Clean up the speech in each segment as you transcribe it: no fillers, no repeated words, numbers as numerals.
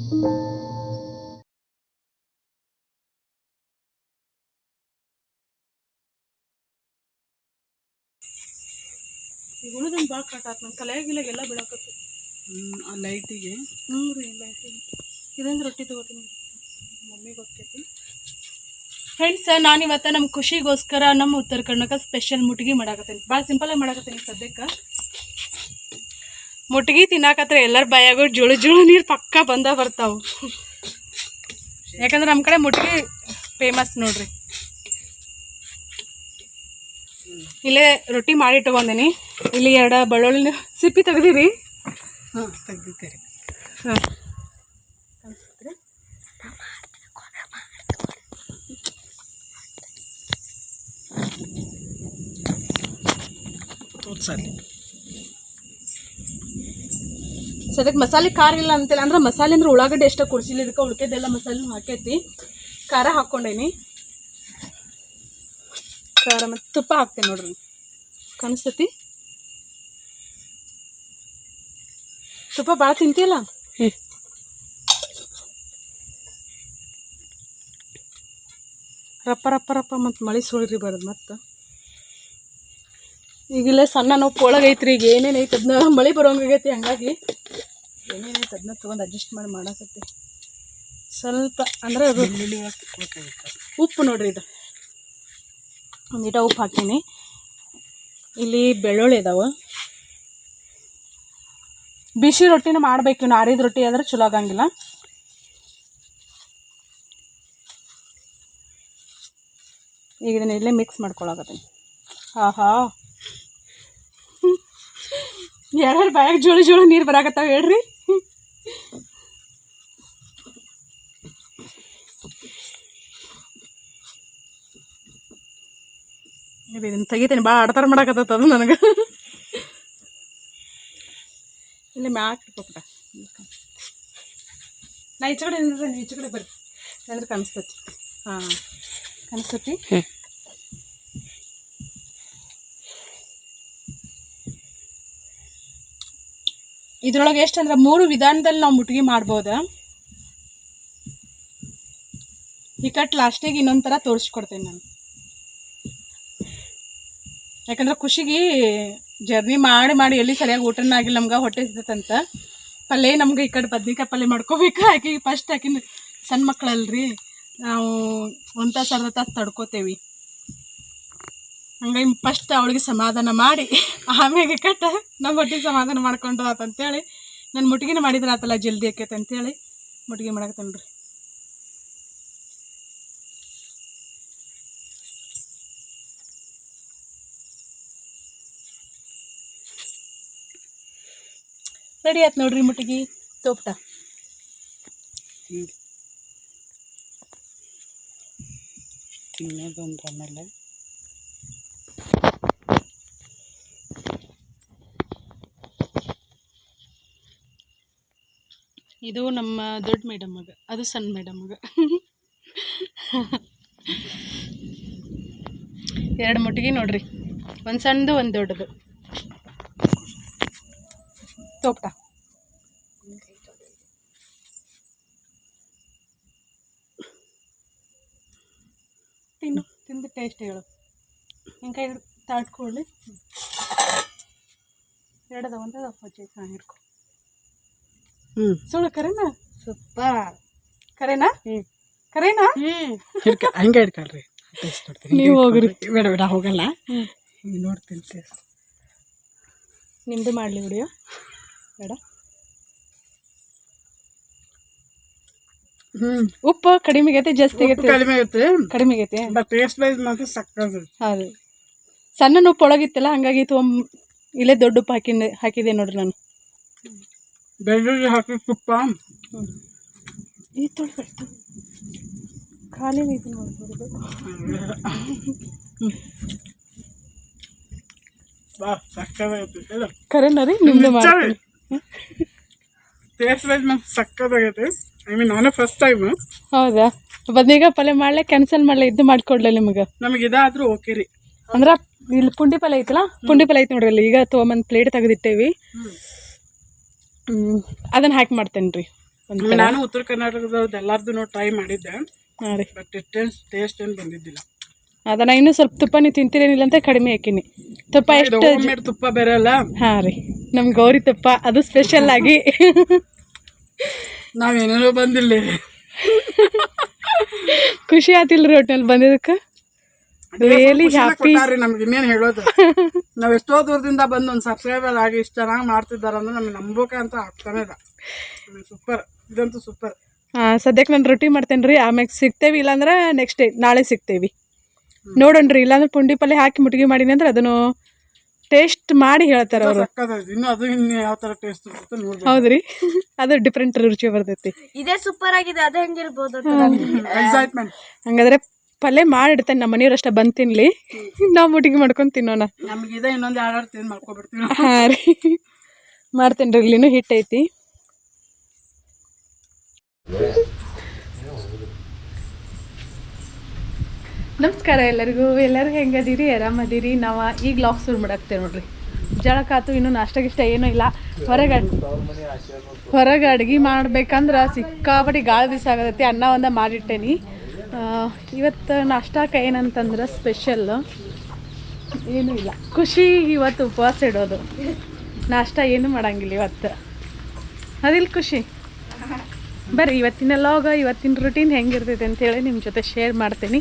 ಈಗ ಉಳಿದೊಂದು ಭಾಳ ಕಟ್ಟಾತ್ ನನ್ನ ಕಲೆಯಾಗಿಲೆಲ್ಲ ಬೀಳಾಕತ್ತು. ಆ ಲೈಟಿಗೆ. ರೀ ಲೈಟಿಗೆ ಇದೊಂದು ರೊಟ್ಟಿ ತೊಗೋತೀನಿ, ಮಮ್ಮಿ ಗೊತ್ತೈತಿ. ಫ್ರೆಂಡ್ಸ್, ನಾನಿವತ್ತು ನಮ್ಮ ಖುಷಿಗೋಸ್ಕರ ನಮ್ಮ ಉತ್ತರ ಕರ್ನಾಟಕ ಸ್ಪೆಷಲ್ ಮುಟ್ಗಿ ಮಾಡಾಕತ್ತೀನಿ. ಭಾಳ ಸಿಂಪಲಾಗಿ ಮಾಡಾಕತ್ತೀನಿ ಸದ್ಯಕ್ಕೆ. ಮುಟ್ಗಿ ತಿನ್ನಾಕತ್ರ ಎಲ್ಲರ ಬಾಯಾಗೂ ಜುಳು ಜುಳು ನೀರು ಪಕ್ಕ ಬರ್ತಾವೆ. ಯಾಕಂದ್ರೆ ನಮ್ಮ ಕಡೆ ಮುಟ್ಗಿ ಫೇಮಸ್ ನೋಡ್ರಿ. ಇಲ್ಲೇ ರೊಟ್ಟಿ ಮಾಡಿ ಇಟ್ಕೊಂಡೀನಿ. ಇಲ್ಲಿ 2 ಬೆಳ್ಳುಳ್ಳಿ ಸಿಪ್ಪಿ ತೆಗ್ದಿರಿ. ತೆಗ್ದಿದ್ದೀರಿ. ಹಾಂ, ಸದ್ಯಕ್ಕೆ ಮಸಾಲೆ ಖಾರ ಇಲ್ಲ ಅಂತಿಲ್ಲ. ಅಂದ್ರೆ ಮಸಾಲೆ ಅಂದ್ರೆ ಉಳ್ಳಾಗಡ್ಡೆ ಎಷ್ಟೋ ಕುಡ್ಸಿಲ್ಲ, ಇದಕ್ಕೆ ಉಳ್ಕೆದೆಲ್ಲ ಮಸಾಲೆ ಹಾಕೈತಿ. ಖಾರ ಹಾಕ್ಕೊಂಡೇನಿ. ಖಾರ ಮತ್ತು ತುಪ್ಪ ಹಾಕ್ತೇನೆ ನೋಡ್ರಿ, ಕಾಣಿಸ್ತತಿ. ತುಪ್ಪ ಭಾಳ ತಿಂತಿಯಲ್ಲ. ರಪ್ಪ ರಪ್ಪ ರಪ್ಪ ಮತ್ತು ಮಳೆ ಸುಳ್ರಿ ಬರೋದು. ಮತ್ತು ಈಗಿಲ್ಲ ಸಣ್ಣ ನಾವು ಕೊಳಗೈತ್ರಿ. ಈಗ ಏನೇನೈತೆ ಅದನ್ನ ಮಳೆ ಬರೋಂಗೈತಿ. ಹಂಗಾಗಿ ಏನೇನೈತೆ ಅದನ್ನ ತೊಗೊಂಡು ಅಡ್ಜಸ್ಟ್ ಮಾಡಿ ಮಾಡಾಕತ್ತಿ. ಸ್ವಲ್ಪ ಅಂದ್ರೆ ಅದು ಉಪ್ಪು ನೋಡ್ರಿ, ಇದು ಒಂದಿಟ ಉಪ್ಪು ಹಾಕೀನಿ. ಇಲ್ಲಿ ಬೆಳ್ಳುಳ್ಳಿ ಇದಾವೆ. ಬಿಸಿ ರೊಟ್ಟಿನ ಮಾಡಬೇಕು. ಇನ್ನು ಆರಿದ ರೊಟ್ಟಿ ಆದ್ರೆ ಚಲೋ ಆಗಂಗಿಲ್ಲ. ಈಗ ಇದನ್ನ ಇಲ್ಲೇ ಮಿಕ್ಸ್ ಮಾಡ್ಕೊಳಕತ್ತೀನಿ. ಆಹಾ, ಯಾರ್ಯಾರು ಬಾಯಾಗ ಜೋಳು ಜೋಳು ನೀರು ಬರಾಕತ್ತಾವ ಹೇಳ್ರಿ. ಇದನ್ನು ತೆಗಿತೀನಿ. ಭಾಳ ಆಡ್ತಾರ ಮಾಡಾಕತ್ತ ಅದು ನನಗೆ. ಇಲ್ಲಿ ಮ್ಯಾಕ್ ಇಟ್ಕೊಬಿಟ್ಟ. ನಾ ಈಚೆ ಕಡೆ ನಿಂದ್ರೆ ನೀವು ಈಚೆ ಕಡೆ ಬರ್ರಿ ಅಂದ್ರೆ ಕಾಣಿಸ್ತತಿ. ಹಾಂ, ಕಾಣಿಸ್ತತಿ. ಇದ್ರೊಳಗೆ ಎಷ್ಟು ಅಂದ್ರೆ 3 ವಿಧಾನದಲ್ಲಿ ನಾವು ಮುಟ್ಗಿ ಮಾಡ್ಬೋದು. ಈ ಕಟ್ ಲಾಸ್ಟಿಗೆ ಇನ್ನೊಂದು ಥರ ತೋರಿಸ್ಕೊಡ್ತೇನೆ ನಾನು. ಯಾಕಂದ್ರೆ ಖುಷಿಗೆ ಜರ್ನಿ ಮಾಡಿ ಮಾಡಿ ಎಲ್ಲಿ ಸರಿಯಾಗಿ ಊಟನ ಆಗಿಲ್ಲ, ನಮ್ಗೆ ಹೊಟ್ಟೆ ಸಿಗ್ತೈತಂತ. ಪಲ್ಯ ನಮ್ಗೆ ಈ ಕಡೆ ಬದ್ನಿಕಾಯಿ ಪಲ್ಯ ಮಾಡ್ಕೋಬೇಕು. ಆಕೆ ಫಸ್ಟ್ ಆಕಿನ ಸಣ್ಣ ಮಕ್ಕಳಲ್ರಿ, ನಾವು 1 ತಾಸು ಅರ್ಧ ತಾಸು ತಡ್ಕೋತೇವಿ. ಹಂಗಾಗಿ ಫಸ್ಟ್ ಅವಳಿಗೆ ಸಮಾಧಾನ ಮಾಡಿ ಆಮೇಲೆ ಕಟ್ಟ ನಮ್ಮ ಹೊಟ್ಟಿಗೆ ಸಮಾಧಾನ ಮಾಡ್ಕೊಂಡು ಆತಂತೇಳಿ ನಾನು ಮುಟ್ಗಿನ ಮಾಡಿದ್ರೆ ಆತಲ್ಲ ಜಲ್ದಿ ಆಕೈತೆ ಅಂತೇಳಿ ಮುಟ್ಗಿ ಮಾಡಾಕತ್ತೇನೆ ರೀ. ರೆಡಿ ಆಯ್ತು ನೋಡ್ರಿ ಮುಟ್ಗಿ ತೋಪ್ಟ. ತಿನ್ನೋದೊಂದು ಆಮೇಲೆ ಇದು ನಮ್ಮ ದೊಡ್ಡ ಮೇಡಮ್ಮಗೆ, ಅದು ಸಣ್ಣ ಮೇಡಮ್ಗೆ. 2 ಮುಟ್ಗಿ ನೋಡ್ರಿ, ಒಂದು ಸಣ್ಣದು ಒಂದು ದೊಡ್ಡದು ತೋಪ್ಟ. ತಿನ್ನು, ತಿಂದು ಟೇಸ್ಟ್ ಹೇಳು. ಹಿಂಗೆ ಕೈ ತಾಟ್ಕೊಳ್ಳಿ. 2 ಅದಾವ ಅಂತ ಅಪ್ಪಾಜಿ ಹಿಡ್ಕೊ. ಸುಳ್ಳು ಕರೆನಾ? ಸೂಪರ್ ಕರೆನಾ? ಕರೆನಾ? ಹಂಗೆ ಹಿಡ್ಕೊಳ್ರಿ. ನೀವು ಹೋಗ್ರಿ. ಬೇಡ ಬೇಡ ಹೋಗಲ್ಲ. ನೋಡ್ತೀನಿ ಟೇಸ್ಟ್. ನಿಮ್ಮದು ಮಾಡಲಿ ವಿಡಿಯೋ ಬೇಡ. ಉಪ್ಪು ಕಡಿಮೆ ಆಗೈತೆ ಜಾಸ್ತಿ ಆಗೈತೆ? ಕಡಿಮೆ ಆಗೈತೆ. ಕಡಿಮೆ ಆಗೈತೆ. ಬಟ್ ಟೇಸ್ಟ್ ವೈಸ್ ಮಾತ್ರ ಸಕ್ಕತ್ತಾಗಿ. ಹೌದು, ಸಣ್ಣ ಉಪ್ಪು ಒಳಗಿತ್ತಲ್ಲ ಹಂಗಾಗಿ ಇಲ್ಲೇ ದೊಡ್ಡ ಉಪ್ಪು ಹಾಕಿದೆ ನೋಡ್ರಿ ನಾನು. ಬೆಳ್ಳುಳ್ಳಿ ಹಾಕಿ ತುಪ್ಪ ಈ ತೊಳ್ಬೇಕು ಖಾಲಿ ಇದು ನೋಡ್ಬಾರ್ದು. ಕರೆನಾ ರೀ? ನಿಮ್ದು ಮಾಡಿ ಟೇಸ್ಟ್ ವೈಸ್ ಮಾತ್ರ ಸಕ್ಕತ್ತಾಗೈತೆ. ಐ ಮೀನ್ ನಾನು ಫಸ್ಟ್ ಟೈಮ್. ಹೌದಾ? ಬದ್ನಿಕಾಯಿ ಪಲ್ಯ ಮಾಡ್ಲೆ ಕ್ಯಾನ್ಸಲ್ ಮಾಡ್ಲೆ ಇದು ಮಾಡ್ಕೊಡ್ಲ ನಿಮಗೆ? ನಮಗೆ ಇದಾದ್ರೂ ಓಕೆ ರೀ. ಅಂದ್ರೆ ಇಲ್ಲಿ ಪುಂಡಿ ಪಲ್ಯ ಐತಲ್ಲ, ಪುಂಡಿ ಪಲ್ಯ ಐತೆ ನೋಡ್ರಿ ಅಲ್ಲಿ. ಈಗ ತೊಗೊಂಬಂದು ಪ್ಲೇಟ್ ತೆಗೆದಿಟ್ಟೇವಿ, ಅದನ್ನು ಹಾಕಿ ಮಾಡ್ತೇನೆ ರೀ. ನಾನು ಉತ್ತರ ಕರ್ನಾಟಕದವ್ರದ್ದು ಎಲ್ಲಾರ್ದು ಟ್ರೈ ಮಾಡಿದ್ದೆ, ಹಾಂ ರೀ. ಬಟ್ ಟೇಸ್ಟ್ ಏನು ಬಂದಿದ್ದಿಲ್ಲ. ಅದನ್ನ ಇನ್ನೂ ಸ್ವಲ್ಪ ತುಪ್ಪ ನೀವು ತಿಂತೀರೇನಿಲ್ಲ ಅಂತ ಕಡಿಮೆ ಹಾಕಿನಿ. ತುಪ್ಪ ಎಷ್ಟು? ಹೋಮ್ಮೇಡ್ ತುಪ್ಪ ಬೇರೆ ಅಲ್ಲ. ಹಾಂ ರೀ, ನಮ್ಮ ಗೌರಿ ತುಪ್ಪ ಅದು ಸ್ಪೆಷಲ್ ಆಗಿ. ನಾವೇನೇನೋ ಬಂದಿಲ್ಲ. ಖುಷಿ ಆತಿಲ್ರಿ ಒಟ್ಟಿನಲ್ಲಿ ಬಂದಿದ್ದಕ್ಕೆ. Really happy. ನಮ್ಗೆ ಇನ್ನೇನು ಹೇಳೋದು, ನಾವ್ ಎಷ್ಟೋ ದೂರದಿಂದ ಬಂದು ಒಂದು ಸಬ್ಸ್ಕ್ರೈಬರ್ ಆಗಿ ಇಷ್ಟು ಚೆನ್ನಾಗಿ ಮಾಡ್ತಿದ್ದಾರೆ ಅಂದ್ರೆ ನಮ್ಗೆ ನಂಬೋಕೆ ಅಂತ ಆಗ್ತಾನೆ ಇಲ್ಲ. ಸೂಪರ್, ಇದಂತೂ ಸೂಪರ್. ಸದ್ಯಕ್ಕೆ ನಾನು ರೊಟ್ಟಿ ಮಾಡ್ತೇನೆ ರೀ, ಆಮ್ಯಾಗ ಸಿಗ್ತೇವೆ. ಇಲ್ಲಾಂದ್ರೆ ನೆಕ್ಸ್ಟ್ ಡೇ ನಾಳೆ ಸಿಗ್ತೇವಿ ನೋಡೋಣ್ರಿ. ಇಲ್ಲಾಂದ್ರೆ ಪುಂಡಿ ಪಲ್ಯ ಹಾಕಿ ಮುಟ್ಗಿ ಮಾಡೀನಿ ಅಂದ್ರೆ ಅದನ್ನು ಟೇಸ್ಟ್ ಮಾಡಿ ಹೇಳ್ತಾರೆ ಅವರು. ಇನ್ನು ಅದು ಇನ್ನು ಯಾವ ಥರ ಟೇಸ್ಟ್ ಬರುತ್ತೆ ನೋಡ್ರಿ. ಹೌದ್ರಿ, ಅದು ಡಿಫ್ರೆಂಟ್ ರುಚಿ ಬರ್ತೈತಿ. ಇದೇ ಸೂಪರ್ ಆಗಿದೆ, ಅದು ಹೆಂಗಿರ್ಬೋದು? ಎಕ್ಸೈಟ್ಮೆಂಟ್. ಹಂಗಾದ್ರೆ ಪಲ್ಯ ಮಾಡಿಡ್ತೇನೆ, ನಮ್ಮ ಮನೆಯವ್ರು ಅಷ್ಟ ಬಂದು ತಿನ್ಲಿ, ನಾವು ಮುಟ್ಗಿ ಮಾಡ್ಕೊಂಡು ತಿನ್ನೋಣ. ನಮ್ಗೆ ಇದೇ ಇನ್ನೊಂದು ಎರಡು ತಿಂದು ಮಾಡ್ಕೊಬಿಡ್ತೀವಿ. ಹಾಂ ರೀ, ಮಾಡ್ತೇನೆ ರೀ. ಇಲ್ಲಿನೂ ಹಿಟ್ಟೈತಿ. ನಮಸ್ಕಾರ ಎಲ್ಲರಿಗೂ. ಎಲ್ಲರಿಗೂ ಹೆಂಗದೀರಿ? ಆರಾಮದೀರಿ? ನಾವು ಈಗ ಲಾಗ್ ಶುರು ಮಾಡಾಕ್ತೇವೆ ನೋಡ್ರಿ. ಜಳಕಾತು ಇನ್ನೂ ನಾಷ್ಟಾಗಿಷ್ಟ ಏನೂ ಇಲ್ಲ. ಹೊರಗೆ ಅಡ್ಗೆ ಮಾಡ್ಬೇಕಂದ್ರೆ ಸಿಕ್ಕಾಪಟ್ಟಿ ಗಾಳಿ ಬಿಸಿ ಆಗತೈತಿ. ಅನ್ನ ಒಂದ ಮಾಡಿಟ್ಟೇನಿ. ಇವತ್ತು ನಾಷ್ಟಾಕ ಏನಂತಂದ್ರೆ ಸ್ಪೆಷಲ್ ಏನೂ ಇಲ್ಲ. ಖುಷಿ ಇವತ್ತು ಉಪವಾಸ ಇಡೋದು, ನಾಷ್ಟ ಏನೂ ಮಾಡಂಗಿಲ್ಲ ಇವತ್ತು. ಅದಿಲ್ಲ ಖುಷಿ? ಬರ್ರಿ ಇವತ್ತಿನ ಲಾಗ, ಇವತ್ತಿನ ರೂಟೀನ್ ಹೆಂಗಿರ್ತೈತೆ ಅಂತೇಳಿ ನಿಮ್ಮ ಜೊತೆ ಶೇರ್ ಮಾಡ್ತೀನಿ.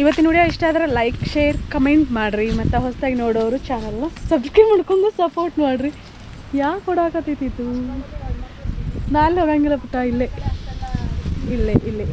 ಇವತ್ತಿನ ವಿಡಿಯೋ ಇಷ್ಟ ಆದರೆ ಲೈಕ್, ಶೇರ್, ಕಮೆಂಟ್ ಮಾಡಿರಿ. ಮತ್ತು ಹೊಸದಾಗಿ ನೋಡೋರು ಚಾನಲ್ನ ಸಬ್ಸ್ಕ್ರೈಬ್ ಮಾಡ್ಕೊಂಡು ಸಪೋರ್ಟ್ ಮಾಡಿರಿ. ಯಾಕೆ ಕೊಡಾಕತ್ತೈತಿತ್ತು? ನಾಳೆ ಹೋಗಂಗಿಲ್ಲ ಪುಟ್ಟ, ಇಲ್ಲೇ ಇಲ್ಲೇ ಇಲ್ಲೇ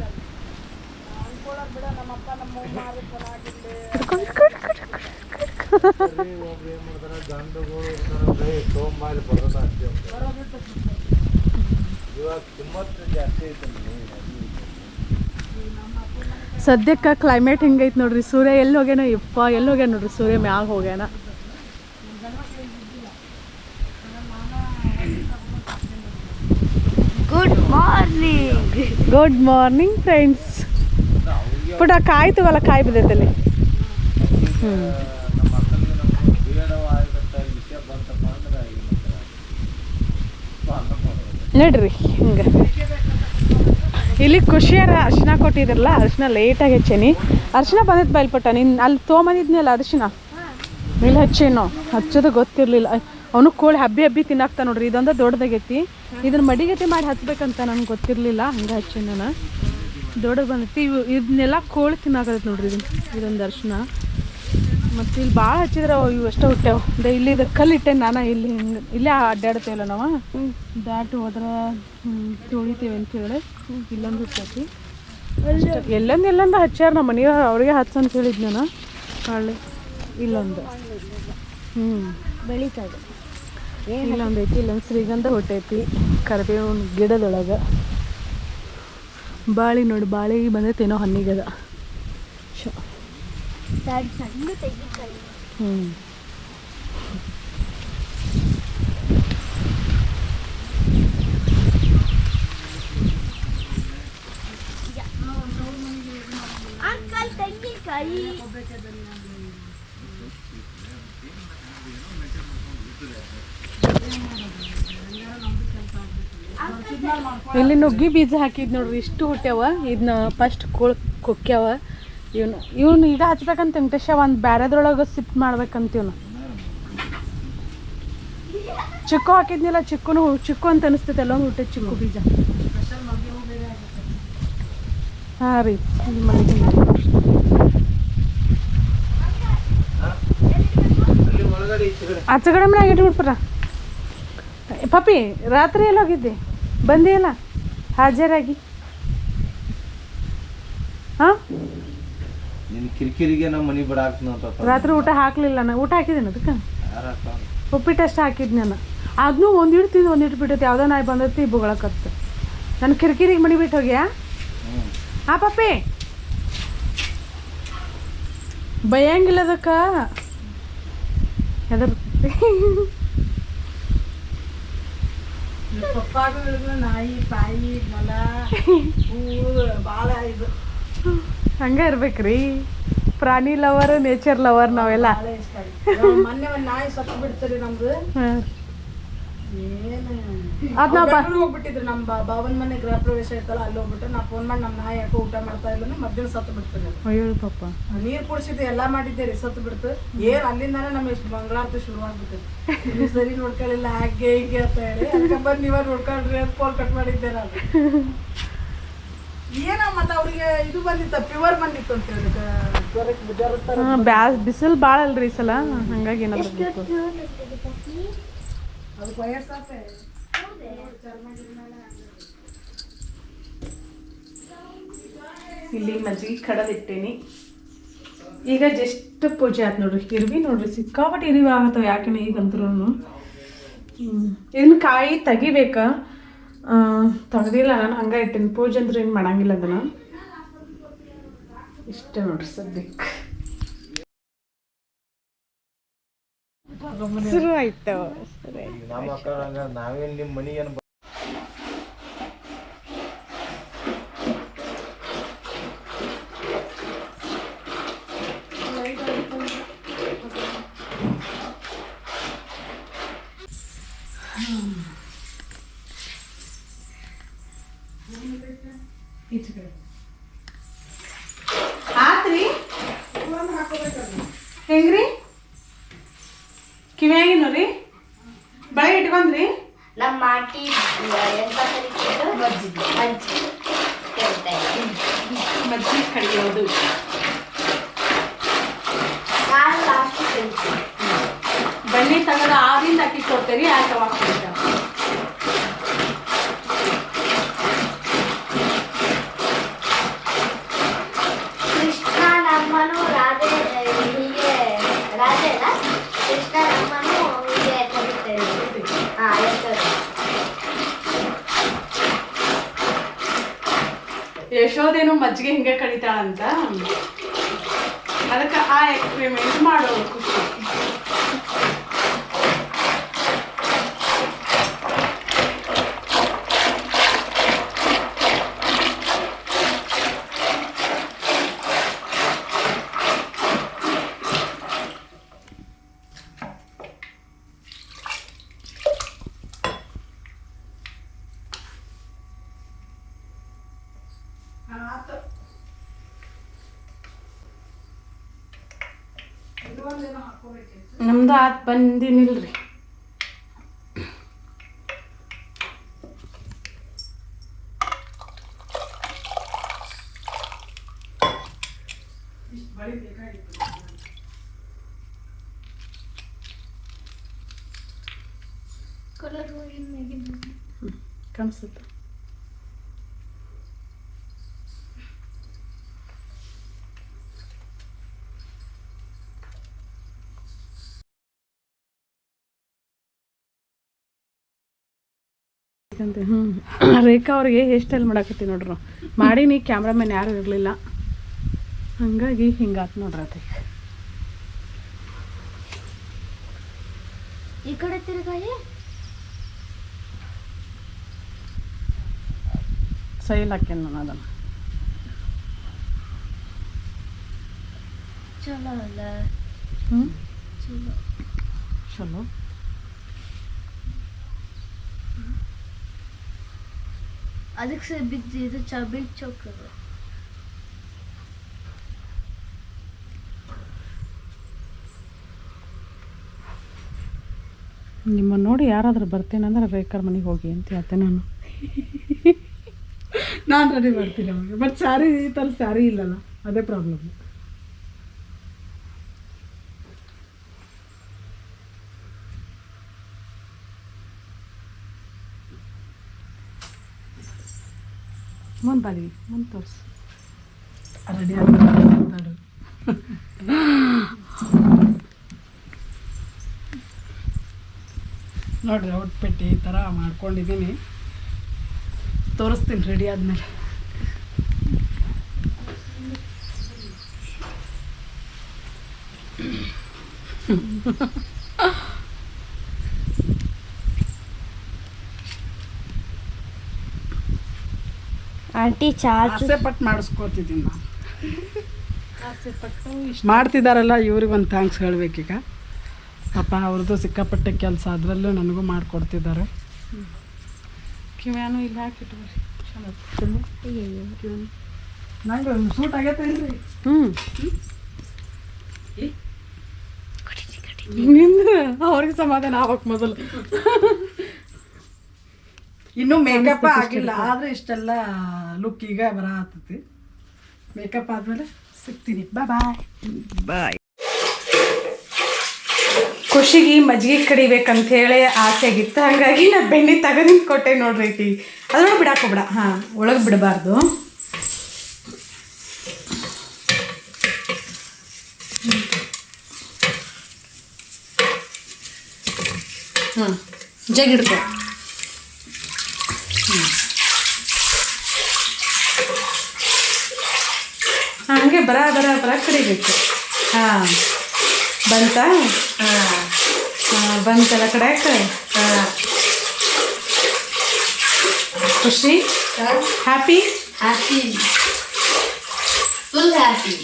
ಸದ್ಯಕ್ಕೆ ಕ್ಲೈಮೇಟ್ ಹಿಂಗೈತೆ ನೋಡ್ರಿ. ಸೂರ್ಯ ಎಲ್ಲಿ ಹೋಗ್ಯಾನ? ಯಪ್ಪ ಎಲ್ಲಿ ಹೋಗ್ಯಾನ ನೋಡ್ರಿ, ಸೂರ್ಯ ಮ್ಯಾಗ ಹೋಗ್ಯಾನ. Good morning. Good morning friends. ಪುಟ ಕಾಯಿ ತಗೋಲ್ಲ, ಕಾಯಿ ಬಿದ್ದೈತಲ್ಲಿ. ನೋಡ್ರಿ ಹಿಂಗೆ ಇಲ್ಲಿ ಖುಷಿಯಾರ ಅರ್ಶಿನ ಕೊಟ್ಟಿದ್ರಲ್ಲ, ಅರ್ಶಿನ ಲೇಟಾಗಿ ಹಚ್ಚೇನಿ. ಅರ್ಶಿನ ಬಂದಿದ್ದು ಬಯಲ್ಪಟ್ಟ. ನೀನು ಅಲ್ಲಿ ತೊಗೊಂಬಂದಿದ್ನಲ್ಲ ಅರ್ಶಿನ, ಇಲ್ಲಿ ಹಚ್ಚೇನೋ, ಹಚ್ಚೋದು ಗೊತ್ತಿರಲಿಲ್ಲ. ಅವನು ಕೋಳಿ ಹಬ್ಬಿ ತಿನ್ನಾಕ್ತಾ ನೋಡ್ರಿ. ಇದೊಂದು ದೊಡ್ಡದಾಗೈತಿ, ಇದನ್ನ ಮಡಿಗತಿ ಮಾಡಿ ಹಚ್ಬೇಕಂತ ನನಗೆ ಗೊತ್ತಿರಲಿಲ್ಲ, ಹಂಗೆ ಹಚ್ಚೇನಿ ನಾನು. ದೊಡ್ಡದು ಬಂದೈತಿ. ಇದನ್ನೆಲ್ಲ ಕೋಳಿ ತಿನ್ನಾಕತ್ತೈತಿ ನೋಡ್ರಿ. ಇದೊಂದು ಅರ್ಶಿನ. ಮತ್ತು ಇಲ್ಲಿ ಭಾಳ ಹಚ್ಚಿದ್ರೆ ಇವು ಅಷ್ಟೇ ಹುಟ್ಟ್ಯಾವ. ಇಲ್ಲಿ ಇದು ಕಲ್ಲು ಇಟ್ಟೇನೆ ನಾನು. ಇಲ್ಲಿ ಹಿಂಗೆ ಇಲ್ಲೇ ಅಡ್ಡಾಡ್ತೇವಲ್ಲ ನಾವು, ದಾಟು ಹೋದ್ರೆ ತೊಳಿತೀವಿ ಅಂತೇಳಿ ಇಲ್ಲೊಂದು ಹುಟ್ಟೈತಿ. ಎಲ್ಲೊಂದು ಹಚ್ಚಾರ ನಮ್ಮ ಮನೆಯವ್ರು, ಅವ್ರಿಗೆ ಹಚ್ಚ ಅಂತ ಹೇಳಿದ್ ನಾನು. ಹಳ್ಳಿ ಇಲ್ಲೊಂದು ಬೆಳೀತದೆ. ಇಲ್ಲೊಂದು ಐತಿ. ಇಲ್ಲೊಂದು ಶ್ರೀಗಂಧ ಹುಟ್ಟೈತಿ ಕರಿಬೇವು ಗಿಡದೊಳಗೆ. ಬಾಳಿ ನೋಡಿ, ಬಾಳಿ ಬಂದೈತೇನೋ ಹಣ್ಣಿಗದ. ಸಣ್ಣ ತೆಗಿಕಾಯಿ. ಅಂಕಲ್ ತೆಂಗಿನಕಾಯಿ. ಇಲ್ಲಿ ನುಗ್ಗಿ ಬೀಜ ಹಾಕಿದ್ ನೋಡ್ರಿ, ಇಷ್ಟು ಹುಟ್ಟ್ಯಾವ. ಇದನ್ನ ಫಸ್ಟ್ ಕೊಕ್ಕ್ಯಾವ. ಇವನು ಈಗ ಹಚ್ಬೇಕಂತ ವೆಂಕಟೇಶ ಒಂದು ಬ್ಯಾರೆದ್ರೊಳಗೆ ಶಿಫ್ಟ್ ಮಾಡ್ಬೇಕಂತ. ಇವನು ಚಿಕ್ಕು ಹಾಕಿದ್ನಿಲ್ಲ, ಚಿಕ್ಕು ಅಂತ ಅನಿಸ್ತೈತೆ. ಎಲ್ಲ ಹುಟ್ಟೆ ಚಿಕ್ಕು ಬೀಜ. ಹಾಂ ರೀ, ಆಚೆಗಡೆ ಮನೆ ಇಟ್ಬಿಟ್ರ. ಪಪ್ಪಿ ರಾತ್ರಿ ಎಲ್ಲ ಹೋಗಿದ್ದೆ, ಬಂದೇ ಇಲ್ಲ ಹಾಜರಾಗಿ. ಹಾಂ, ಕಿರಿಕಿರಿಗೆ ನಮ್ಮ ಮನೆ ಬಿಡಾಕ ರಾತ್ರಿ ಊಟ ಹಾಕ್ಲಿಲ್ಲ. ನಾ ಊಟ ಹಾಕಿದ್ದೇನೆ ಅದಕ್ಕೆ. ಉಪ್ಪಿಟ್ಟು ಅಷ್ಟು ಹಾಕಿದ್ನಿ ನಾನು. ಅದನ್ನೂ ಒಂದಿಟ್ಟು ತಿಂದು ಒಂದಿಟ್ಟು ಬಿಟ್ಟೈತಿ. ಯಾವುದೋ ನಾಯಿ ಬಂದೈತಿ ಬುಗಳಕತ್ತು. ನನ್ನ ಕಿರಿಕಿರಿಗೆ ಮನೆ ಬಿಟ್ಟು ಹೋಗ್ಯಾ? ಹಾಂ ಪಪ್ಪಿ, ಬೈಯಂಗಿಲ್ಲ ಅದಕ್ಕೆ. ಎದ್ರ ನಾಯಿ ಪಾಯಿ ಮಲ ಭಾಳ ಇದು ಹಂಗೆ ಇರ್ಬೇಕ್ರಿ. ಪ್ರಾಣಿ ಲವರ್, ನೇಚರ್ ಲವರ್ ನಾವೆಲ್ಲ. ಮೊನ್ನೆ ಒಂದು ನಾಯಿ ಸತ್ತು ಬಿಡ್ತೀರಿ ನಮ್ದು. ಅದನ್ನ ಹೋಗ್ಬಿಟ್ಟಿದ್ರು ನಮ್ಮ ಬಾವನ ಮನೆ ಗೃಹ ಪ್ರವೇಶ ಇತ್ತಲ್ಲ ಅಲ್ಲಿ ಹೋಗ್ಬಿಟ್ಟು ನಾ ಫೋನ್ ಮಾಡಿ ನಮ್ಮ ನಾಯಿ ಯಾಕೋ ಊಟ ಮಾಡ್ತಾ ಇಲ್ಲ ಮಧ್ಯಾಹ್ನ ಸತ್ತು ಬಿಡ್ತಾರೆ. ಅಯ್ಯೋ ಪಾಪ. ನೀರ್ ಕುಡಿಸಿದ್ದು ಎಲ್ಲಾ ಮಾಡಿದ್ದೆ ರೀ ಸತ್ತು ಬಿಡ್ತು. ಏನ್ ಅಲ್ಲಿಂದಾನೆ ನಮ್ ಎಷ್ಟು ಮಂಗಳಾರತಿ ಶುರು ಆಗ್ಬಿಟ್ಟಿದೆ. ಸರಿ ನೋಡ್ಕೊಳ್ಳಿಲ್ಲ ಹಾಗೆ ಹೀಗೆ ಅಂತ ಹೇಳಿ ಅದಕ್ಕೆ ಬಂದು ನೀವ ನೋಡ್ಕೊಳ್ರಿ ಅಂತ ಫೋನ್ ಕಟ್ ಮಾಡಿದ್ದೆ ನಾನು. ಏನೋ ಮತ್ತೆ ಅವ್ರಿಗೆ ಇದು ಬಂದಿತ್ತ ಫೀವರ್ ಬಂದಿತ್ತು ಅಂತ ಹೇಳಿ ಬಿಸಿಲು ಭಾಳ ಅಲ್ರಿ ಈ ಸಲ ಹಂಗಾಗಿ ಏನಾದ್ರು ಬೇಕು. ಅದಕ್ಕೆ ವಯಸ್ಸಾತೆ ಇಲ್ಲಿ ಮಜ್ಜಿಗೆ ಕಡದಿಟ್ಟೇನಿ. ಈಗ ಜಸ್ಟ್ ಪೂಜೆ ಆಯ್ತು ನೋಡ್ರಿ. ಇರ್ವಿ ನೋಡ್ರಿ ಸಿಕ್ಕಾಪಟ್ಟೆ ಇರಿವಿ ಆಗತ್ತವ ಯಾಕೆ ಈಗಂದ್ರೂ. ಇದನ್ನ ಕಾಯಿ ತೆಗಿಬೇಕ, ತೆಗ್ದಿಲ್ಲ ನಾನು ಹಂಗೆ ಇಟ್ಟೇನಿ. ಪೂಜೆ ಅಂದ್ರೆ ಏನು ಮಾಡಂಗಿಲ್ಲ ಅದನ್ನು. ಇಷ್ಟ ನೋಡ್ರಿ ಸದ್ಯಕ್ಕೆ ಶುರು ಆಯ್ತು. ನಾವೇನು ನಿಮ್ಮ ಮನಿ ಏನು ಆತ್ರಿ ಹೆಂಗ್ರಿ ಕಿವ್ಯಾಗಿನೋ ರೀ ಬಳೆ ಇಟ್ಕೊಂಡ್ರಿ. ನಮ್ಮ ಮಾಟಿ ಎಂತ ಕರಿತಿದ್ರು ಮಜ್ಜಿಗೆ ಕಡಿಯೋದು. ನಾನು ಲಾಸ್ಟ್ ಕರಿತೀನಿ. ಬನ್ನಿ ತಗದ ಆದಿಂದ ಅಕ್ಕಿ ಕೊಡ್ತೇರಿ ಆಯ್ತವಾಗ ಕೃಷ್ಣ ನಮ್ಮನು ರಾಧೆ ಹೀಗೆ ರಾಧೆ ಅಲ್ಲ ಕೃಷ್ಣ ನಮ್ಮನು ಹೀಗೆ ಕರೀತೇವೆ. ಹಾ ಯಶೋದೇನು ಮಜ್ಜಿಗೆ ಹಿಂಗೆ ಕಡಿತಾಳಂತ ಅದಕ್ಕೆ ಆ ಎಕ್ಸ್ಪೆರಿಮೆಂಟ್ ಮಾಡೋದು ಖುಷಿ. ನಮ್ದು ಆತ್ ಬಂದಿನಿಲ್ರಿ. ಕಲರ್ ಕಾಣಿಸುತ್ತೆ. ರೇಖಾ ಅವ್ರಿಗೆ ಹೇರ್ ಸ್ಟೈಲ್ ಮಾಡಾಕತ್ತಿ ನೋಡ್ರಿ. ನಾವು ಮಾಡೀನಿ, ಕ್ಯಾಮ್ರಾಮನ್ ಯಾರು ಇರಲಿಲ್ಲ, ಹಂಗಾಗಿ ಹಿಂಗಾತ್ ನೋಡ್ರಿ. ಅದಕ್ಕೆ ಈ ಕಡೆ ತಿರುಗಾಯಿ ಸೈಲ್ ಹಾಕೇನಿ ನಾನು ಅದನ್ನು. ಚಲೋ ಅಲ್ಲ ಚಲೋ ಚಲೋ. ಅದಕ್ಕೆ ಬಿದ್ದು ಇದು ಬಿಗ್ ಚೌಕ್ ಅದು. ನಿಮ್ಮನ್ನು ನೋಡಿ ಯಾರಾದ್ರೂ ಬರ್ತೇನಂದ್ರೆ ರೇಖಾರ್ ಮನೆಗೆ ಹೋಗಿ ಅಂತ ಹೇಳ್ತೇನೆ ನಾನು. ನಾನು ರೆಡಿ ಮಾಡ್ತೀನಿ ಅವಾಗ. ಬಟ್ ಸ್ಯಾರಿ ಈ ಥರ ಸ್ಯಾರಿ ಇಲ್ಲಲ್ಲ, ಅದೇ ಪ್ರಾಬ್ಲಮ್. ಮುಂದೆ ಬಲಿ ಮುಂದೆ ತೋರಿಸಿ. ರೆಡಿ ಆಗ್ತಾರೆ ನೋಡ್ರಿ. ಔಟ್ಫಿಟ್ ಈ ಥರ ಮಾಡ್ಕೊಂಡಿದ್ದೀನಿ, ತೋರಿಸ್ತೀನಿ ರೆಡಿ ಆದಮೇಲೆ. ಆಂಟಿ ಚಾರ್ಜ್ ಆಸೆ ಪಟ್ಟು ಮಾಡಿಸ್ಕೋತಿದ್ದೀನಿ ನಾನು. ಮಾಡ್ತಿದ್ದಾರಲ್ಲ ಇವ್ರಿಗೊಂದು ಥ್ಯಾಂಕ್ಸ್ ಹೇಳ್ಬೇಕೀಗ. ಪಾಪ ಅವ್ರದ್ದು ಸಿಕ್ಕಾಪಟ್ಟೆ ಕೆಲಸ, ಅದರಲ್ಲೂ ನನಗೂ ಮಾಡಿಕೊಡ್ತಿದ್ದಾರೆ. ಕಿವ್ಯಾನು ಇಲ್ಲಿ ಹಾಕಿಟ್ಟು ನಂಗೆ ಸೂಟ್ ಆಗೈತೆ ಇಲ್ರಿ? ನಿಂದು ಅವ್ರಿಗೆ ಸಮಾಧಾನ ಆಗ್ಬೇಕು ಮೊದಲು. ಇನ್ನೂ ಮೇಕಪ್ ಆಗಿಲ್ಲ, ಆದ್ರೆ ಇಷ್ಟೆಲ್ಲ ಲುಕ್ ಈಗ ಬರತೈತಿ. ಮೇಕಪ್ ಆದ್ಮೇಲೆ ಸಿಗ್ತೀನಿ. ಬಾಯ್. ಖುಷಿಗೆ ಮಜ್ಜಿಗೆ ಕಡಿಬೇಕಂತ ಹೇಳಿ ಆಸೆ ಆಗಿತ್ತು, ಹಾಗಾಗಿ ನಾ ಬೆಣ್ಣೆ ತಗದು ಕೊಟ್ಟೆ ನೋಡ್ರಿ. ಐತಿ ಅದ್ರೊಳಗೆ ಬಿಡಾಕೋಬಿಡ. ಹಾಂ, ಒಳಗೆ ಬಿಡಬಾರ್ದು. ಜಗ್ ಹಿಡ್ಕೊ. ಹಂಗೆ ಬರ ಕಡಿಬೇಕು. ಹಾಂ, ಬಂತ? ಬಂತಲ್ಲ ಕಡೆಯಾಕ. ಖುಷಿ? ಹ್ಯಾಪಿ? Full happy.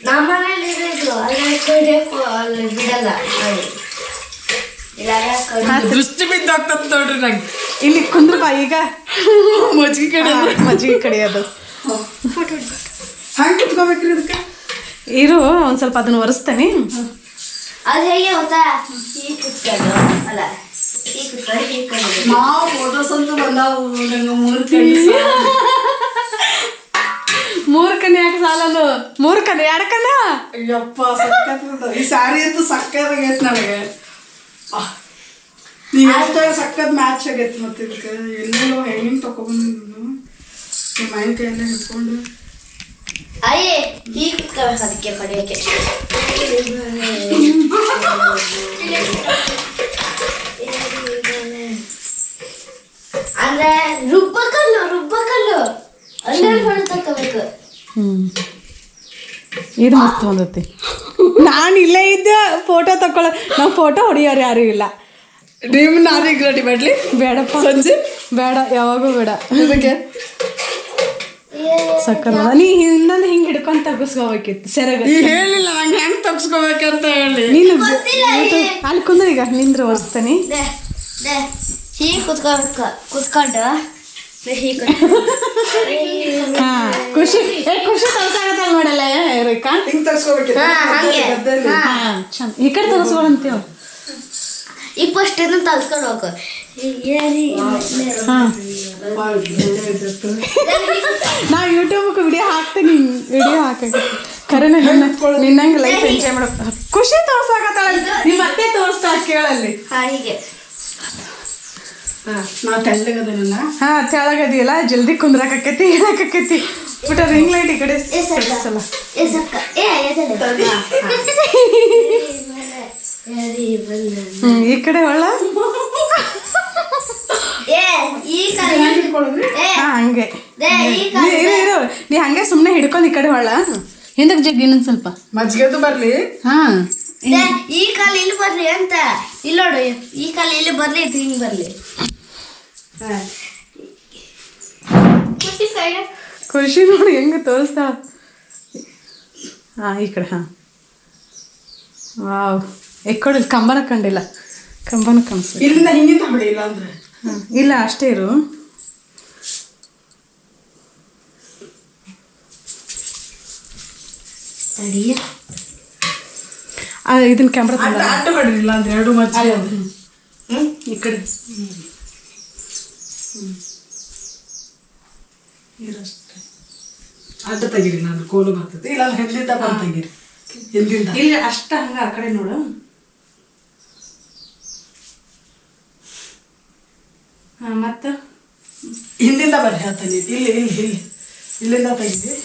ನಮ್ಮನೇಲಿ ಇರೋದು ಅಲ್ಲಿ ಕಡಿಯಕ್ಕೂ ಅಲ್ಲಿ ಬಿಡಲ್ಲ. ದೃಷ್ಟಿ ಬಿದ್ದಾಗ್ತದ ನೋಡ್ರಿ ನಂಗೆ. ಇಲ್ಲಿ ಕುಂದ್ರ ಬಾ ಈಗ. ಮಜ್ಜಿಗೆ ಕಡಿಯೋದು ಹಂಗೆ ಕುತ್ಕೋಬೇಕ್ರಿ ಇದಕ್ಕೆ. ಇರು, ಒಂದು ಸ್ವಲ್ಪ ಅದನ್ನು ಒರೆಸ್ತೇನೆ. ಅದು ಹೇಗೆ ಗೊತ್ತಾ? ಹೀಗೆ ಕುತ್ಕೊಂಡು ಅಲ್ಲ, ಹೀಗೆ ಕುತ್ಕೊಂಡು ಹೀಗೆ ಕಡಿಯೋದು. ನಾವು ಫೋಟೋಸ್ ಅಂತೂ ಬಂದಾವು 3 ಕಣ್ಣು ಯಾಕೆ ಸಾಲಲ್ಲ? 3 ಕಣ್ಣು 2 ಕಣ್ಣ. ಅಯ್ಯಪ್ಪ ಸಕ್ಕತ್. ಈ ಸ್ಯಾರಿ ಅಂತೂ ಸಕ್ಕತ್ತಾಗೈತೆ ನನಗೆ. ನೀವು ಅಷ್ಟೇ ಸಕ್ಕತ್ ಮ್ಯಾಚ್ ಆಗೈತೆ. ಮತ್ತೆ ಇದಕ್ಕೆ ಎಲ್ಲೋ ಹೆಂಗೆ ತಗೊಬಂದು ನಿಮ್ಮ ಮೈನ್ ಕೈಯೆಲ್ಲ ಹಿಡ್ಕೊಂಡು ಅಯ್ಯೇ ಹೀಗೆ ಕುತ್ಕೋಬೇಕು ಅದಕ್ಕೆ ಕಡಿಯೋಕ್ಕೆ. ಅಂದ್ರೆ ರುಬ್ಬಕಲ್ಲು ಅಲ್ಲೇ ಮಾಡಿ ತಗೋಬೇಕು. ಇದು ಮಸ್ತ್ ಬಂದೈತಿ. ನಾನು ಇಲ್ಲೇ ಇದ್ದೆ ಫೋಟೋ ತಗೊಳ. ನಾವು ಫೋಟೋ ಹೊಡಿಯೋರು ಯಾರು ಇಲ್ಲ. ನೀವು ನಾನೀಗ ರೆಡಿ ಮಾಡಲಿ? ಬೇಡಪ್ಪ ಸಂಜೆ ಬೇಡ, ಯಾವಾಗೂ ಬೇಡ. ಅದಕ್ಕೆ ಸಕ್ಕರ ನೀ ಇನ್ನೊಂದು ಹಿಂಗೆ ಹಿಡ್ಕೊಂಡು ತಗಸ್ಕೋಬೇಕಿತ್ತು ಸೆರಗ. ಈ ಹೇಳಿಲ್ಲ ನಂಗೆ ಹೆಂಗೆ ತಗ್ಸ್ಕೋಬೇಕಂತ ಹೇಳಿ. ನೀನು ಅಲ್ಲಿ ಕುಂದ್ರ ಈಗ ನಿಂದ್ರ ಒರೆಸ್ತಾನೆ. ಹೀಗೆ ಕುತ್ಕೋಬೇಕು. ಕುತ್ಕೊಂಡು ಹೀಗೆ ಹಾಂ, ಖುಷಿ ತಗಸಾಗತ್ತ ಮಾಡಲ್ಲ ರೇಖಾ. ಹಿಂಗೆ ತಗ್ಸ್ಕೋಬೇಕಿತ್ತು. ಹಾಂ, ಚಂದ ಈ ಕಡೆ ತಗಸ್ಕೊಳಂತೀವ. ಈ ಫಸ್ಟ್ ಇದನ್ನ ತಗ್ಸ್ಕೊಂಡು ಹೋಗು. ಹಾಂ, ನಾ ಯೂಟ್ಯೂಬ್ಗೆ ವಿಡಿಯೋ ಹಾಕ್ತೀನಿ. ವಿಡಿಯೋ ಹಾಕಕ್ಕೆ ಖರೆ ನಿನ್ನಂಗೆ ಲೈಫ್ ಎಂಜಾಯ್ ಮಾಡೋ. ಖುಷಿ ತೋರ್ಸಾಕತ್ತಾಳ. ನಿಮ್ಮ ಮತ್ತೆ ತೋರಿಸ್ತಾ ಕೇಳಲ್ಲಿ. ಹೀಗೆ ನಾವು ತೆಳ್ಳಗದೇನಲ್ಲ. ಹಾಂ, ತೆಳಗದಿಯಲ್ಲ, ಜಲ್ದಿ ಕುಂದ್ರಾಕೈತಿ, ಹೇಳಾಕೈತಿ. ಬಿಟ್ಟ ರಿಂಗ್ ಲೈಟ್ ಈ ಕಡೆ ಸಲ. ಈ ಕಡೆ ಒಳ್ಳ. ಹಾಂ, ಹಂಗೆ ಇರು. ನೀ ಹಂಗೆ ಸುಮ್ಮನೆ ಹಿಡ್ಕೊಂಡು ಈ ಕಡೆ ಹೊಳ್ಳ. ಹಿಂದಕ್ಕೆ ಜಗ್ಗಿ ಇನ್ನೊಂದು ಸ್ವಲ್ಪ ಮಜ್ಜಿಗೆದು ಬರಲಿ. ಹಾಂ, ಈ ಕಾಲು ಇಲ್ಲಿ ಬರ್ಲಿ ಅಂತ. ಇಲ್ಲಿ ನೋಡು, ಈ ಕಾಲು ಇಲ್ಲಿ ಬರ್ಲಿ, ಇದು ಹಿಂಗೆ ಬರ್ಲಿ. ಖುಷಿ ನೋಡಿ ಹೆಂಗೆ ತೋರಿಸ್ತಾ. ಹಾಂ, ಈ ಕಡೆ. ಹಾಂ, ವಾವ್. ಎಕ್ಕೊಡಿ ಕಂಬನ ಕಂಡಿಲ್ಲ. ಕಂಬನ ಕಾಣಿಸ್ತು. ಇಲ್ಲಿಂದ ಹಿಂಗಿಂದ ಬಿಡಿ, ಇಲ್ಲ ಅಂದ್ರೆ. ಹಾಂ, ಇಲ್ಲ ಅಷ್ಟೇ ಇರು. ಇದನ್ನ ಕ್ಯಾಮ್ರಾ ಅಡ್ಡ ಬಿಡ್ರಿ, ಇಲ್ಲ ಅಂದ್ರೆ ಎರಡು ಮಜ್ಜಿಗೆ ಈ ಕಡೆ. ಇರಷ್ಟೇ ಅಡ್ಡ ತೆಗೀರಿ, ನಾನು ಕೋಲು ಬರ್ತೈತಿ. ಇಲ್ಲ ಹಿಂದಿಂದ ಬಂದು ತೆಗೀರಿ. ಹಿಂದಿಂದ ಇಲ್ಲಿ ಅಷ್ಟ ಹಂಗ ಆ ಕಡೆ ನೋಡು. ಹಾಂ, ಮತ್ತು ಹಿಂದಿಂದ ಬರ್ರಿ. ಹೇಳ್ತಾನೆ ಇಲ್ಲಿ ಇಲ್ಲಿ ಇಲ್ಲಿ ಇಲ್ಲಿಂದ ತೆಗೀರಿ.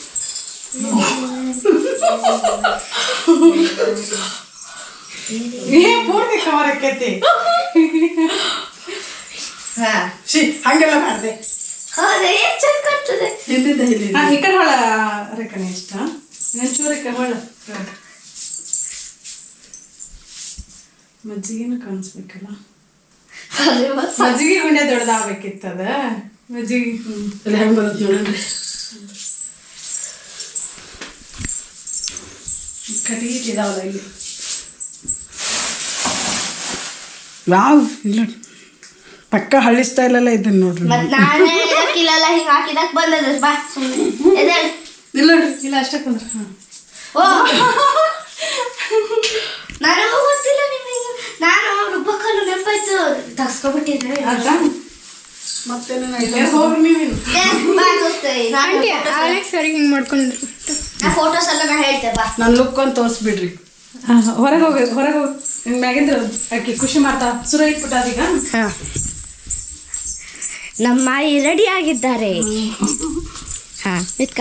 ಪೂರ್ತಿ ಕವರ್ ಆಕೈತಿ. ಹಂಗೆಲ್ಲ ಮಾಡಿದೆ. ಹಿಂದಿಂದ ಇಲ್ಲಿ ಈ ಕಡೆ ಹೊಳ ರೇಖಾನೆ ಇಷ್ಟ. ಇನ್ನೊಂಚೂರು ಈ ಕಡೆ ಹೊಳ. ಮಜ್ಜಿಗೆನೂ ಕಾಣಿಸ್ಬೇಕಲ್ಲ. ಮಜ್ಜಿಗೆ ಗುಂಡೆ ದೊಡ್ಡದಾಗಬೇಕಿತ್ತದ. ಮಜ್ಜಿಗೆ ಎಲ್ಲ ಹೆಂಗೆ ಬರುತ್ತೆ ನೋಡ್ರಿ. ಕಟ್ಟಿಗೆ ಇದಾವಲ್ಲ ಇಲ್ಲಿ. ವಾವ್ ಇಲ್ಲ ಪಕ್ಕ ಹಳ್ಳಿ ಸ್ಟೈಲಲ್ಲೇ ಇದ್ದೀನಿ ನೋಡ್ರಿ. ಮತ್ ನಾನೇ ಇದಕ್ಕಿಲ್ಲ ಹಿಂಗ ಹಾಕಿದಕ್ ಬಂದದ ಬಾ ಸುಮ್ಮನೆ ಇಲ್ಲ ಇಲ್ಲ ಅಷ್ಟೇ ಕುಂದ್ರ. ಓ ನನಗೂ ಗೊತ್ತಿಲ್ಲ ನಿಮಗೆ. ನಾನು ರುಬ್ಬಕ್ಕಲು ನೆನಪಾಯ್ತು ತರ್ಸ್ಕೊಬಿಟ್ಟಿದ್ರೆ ಮತ್ತೇನೇನಾಯ್ತು ಹೋಗ್ರಿ ನೀವು. ಸರಿ ಹಿಂಗೆ ಮಾಡ್ಕೊಂಡು ನಾ ಫೋಟೋಸ್ ಎಲ್ಲ ನಾ ಹೇಳ್ತೆ ಬಾ. ನನ್ನ ಲುಕ್ ಅಂತ ತೋರಿಸ್ಬಿಡ್ರಿ. ಹೊರಗೆ ಹೋಗಿ ಮ್ಯಾಗಿಂದ ಆಕಿ ಖುಷಿ ಮಾಡ್ತಾ ಸುರ ಇಟ್ಬಿಟ್ಟಾದೀಗ. ನಮ್ಮ ಮಾಯಿ ರೆಡಿ ಆಗಿದ್ದಾರೆ. ಹಾ ಇಟ್ಕ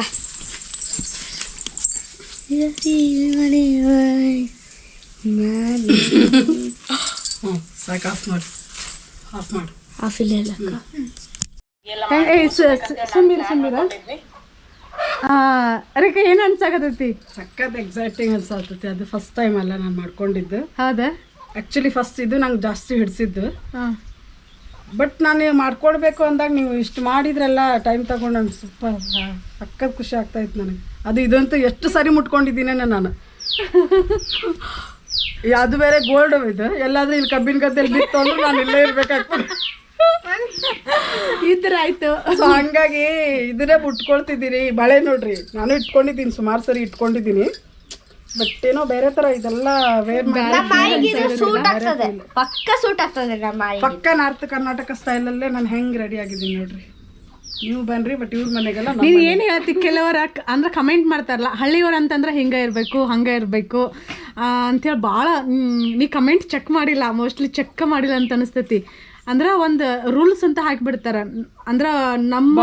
ಸಾಕು ಆಫ್ ಮಾಡಿ ಆಫ್ ಮಾಡಿ ಆಫಿಲ್ಲ ಇಲ್ಲ ಸುಂಬಿರ ಅದಕ್ಕೆ ಏನು ಅನ್ಸಾಕತೈತಿ? ಸಖತ್ ಎಕ್ಸೈಟಿಂಗ್ ಅನ್ಸಾತೈತಿ. ಅದು ಫಸ್ಟ್ ಟೈಮ್ ಅಲ್ಲ ನಾನು ಮಾಡ್ಕೊಂಡಿದ್ದು. ಹೌದಾ? ಆ್ಯಕ್ಚುಲಿ ಫಸ್ಟ್ ಇದು ನಂಗೆ ಜಾಸ್ತಿ ಹಿಡಿಸಿದ್ದು. ಹಾಂ ಬಟ್ ನಾನು ಮಾಡ್ಕೊಡ್ಬೇಕು ಅಂದಾಗ ನೀವು ಇಷ್ಟು ಮಾಡಿದ್ರಲ್ಲ ಟೈಮ್ ತಗೊಂಡು ನಂಗೆ ಸೂಪರ್ ಸಖತ್ ಖುಷಿ ಆಗ್ತಾಯಿತ್ತು ನನಗೆ. ಅದು ಇದಂತೂ ಎಷ್ಟು ಸರಿ ಮುಟ್ಕೊಂಡಿದ್ದೀನೇ ನಾನು. ಅದು ಬೇರೆ ಗೋಲ್ಡ್ ಇದು. ಎಲ್ಲಾದರೂ ಇಲ್ಲಿ ಕಬ್ಬಿನ ಗದ್ದೆಯಲ್ಲಿ ಬಿತ್ತು ಅಂದ್ರೆ ನಾನು ಇಲ್ಲೇ ಇರ್ಬೇಕಾಗ್ತದೆ. ಈ ಥರ ಆಯಿತು. ಸೊ ಹಂಗಾಗಿ ಇದನ್ನೇ ಬಿಟ್ಕೊಳ್ತಿದ್ದೀನಿ. ಬಳೆ ನೋಡ್ರಿ ನಾನು ಇಟ್ಕೊಂಡಿದ್ದೀನಿ, ಸುಮಾರು ಸರಿ ಇಟ್ಕೊಂಡಿದ್ದೀನಿ. ಬಟ್ ಏನೋ ಬೇರೆ ಥರ ಇದೆಲ್ಲ ವೇರ್ ಸೂಟ್ ಆಗ್ತದೆ, ಪಕ್ಕ ಸೂಟ್ ಆಗ್ತದೆ ನಮ್ಮ ಮಾಯಿ. ಪಕ್ಕ ನಾರ್ತ್ ಕರ್ನಾಟಕ ಸ್ಟೈಲಲ್ಲೇ ನಾನು ಹೆಂಗೆ ರೆಡಿ ಆಗಿದ್ದೀನಿ ನೋಡ್ರಿ. ನೀವು ಬನ್ರಿ. ಬಟ್ ಇವ್ರ ಮನೆಗೆಲ್ಲ ನೀನು ಏನು ಹೇಳ್ತಿ? ಕೆಲವರು ಅಂದ್ರೆ ಕಮೆಂಟ್ ಮಾಡ್ತಾರಲ್ಲ, ಹಳ್ಳಿಯವ್ರು ಅಂತಂದ್ರೆ ಹಿಂಗೆ ಇರಬೇಕು ಹಂಗೆ ಇರಬೇಕು ಅಂಥೇಳಿ ಭಾಳ ನೀ ಕಮೆಂಟ್ ಚೆಕ್ ಮಾಡಿಲ್ಲ, ಮೋಸ್ಟ್ಲಿ ಚೆಕ್ ಮಾಡಿಲ್ಲ ಅಂತ ಅನಿಸ್ತೈತಿ. ಅಂದ್ರೆ ಒಂದು ರೂಲ್ಸ್ ಅಂತ ಹಾಕಿಬಿಡ್ತಾರೆ. ಅಂದ್ರೆ ನಮ್ಮ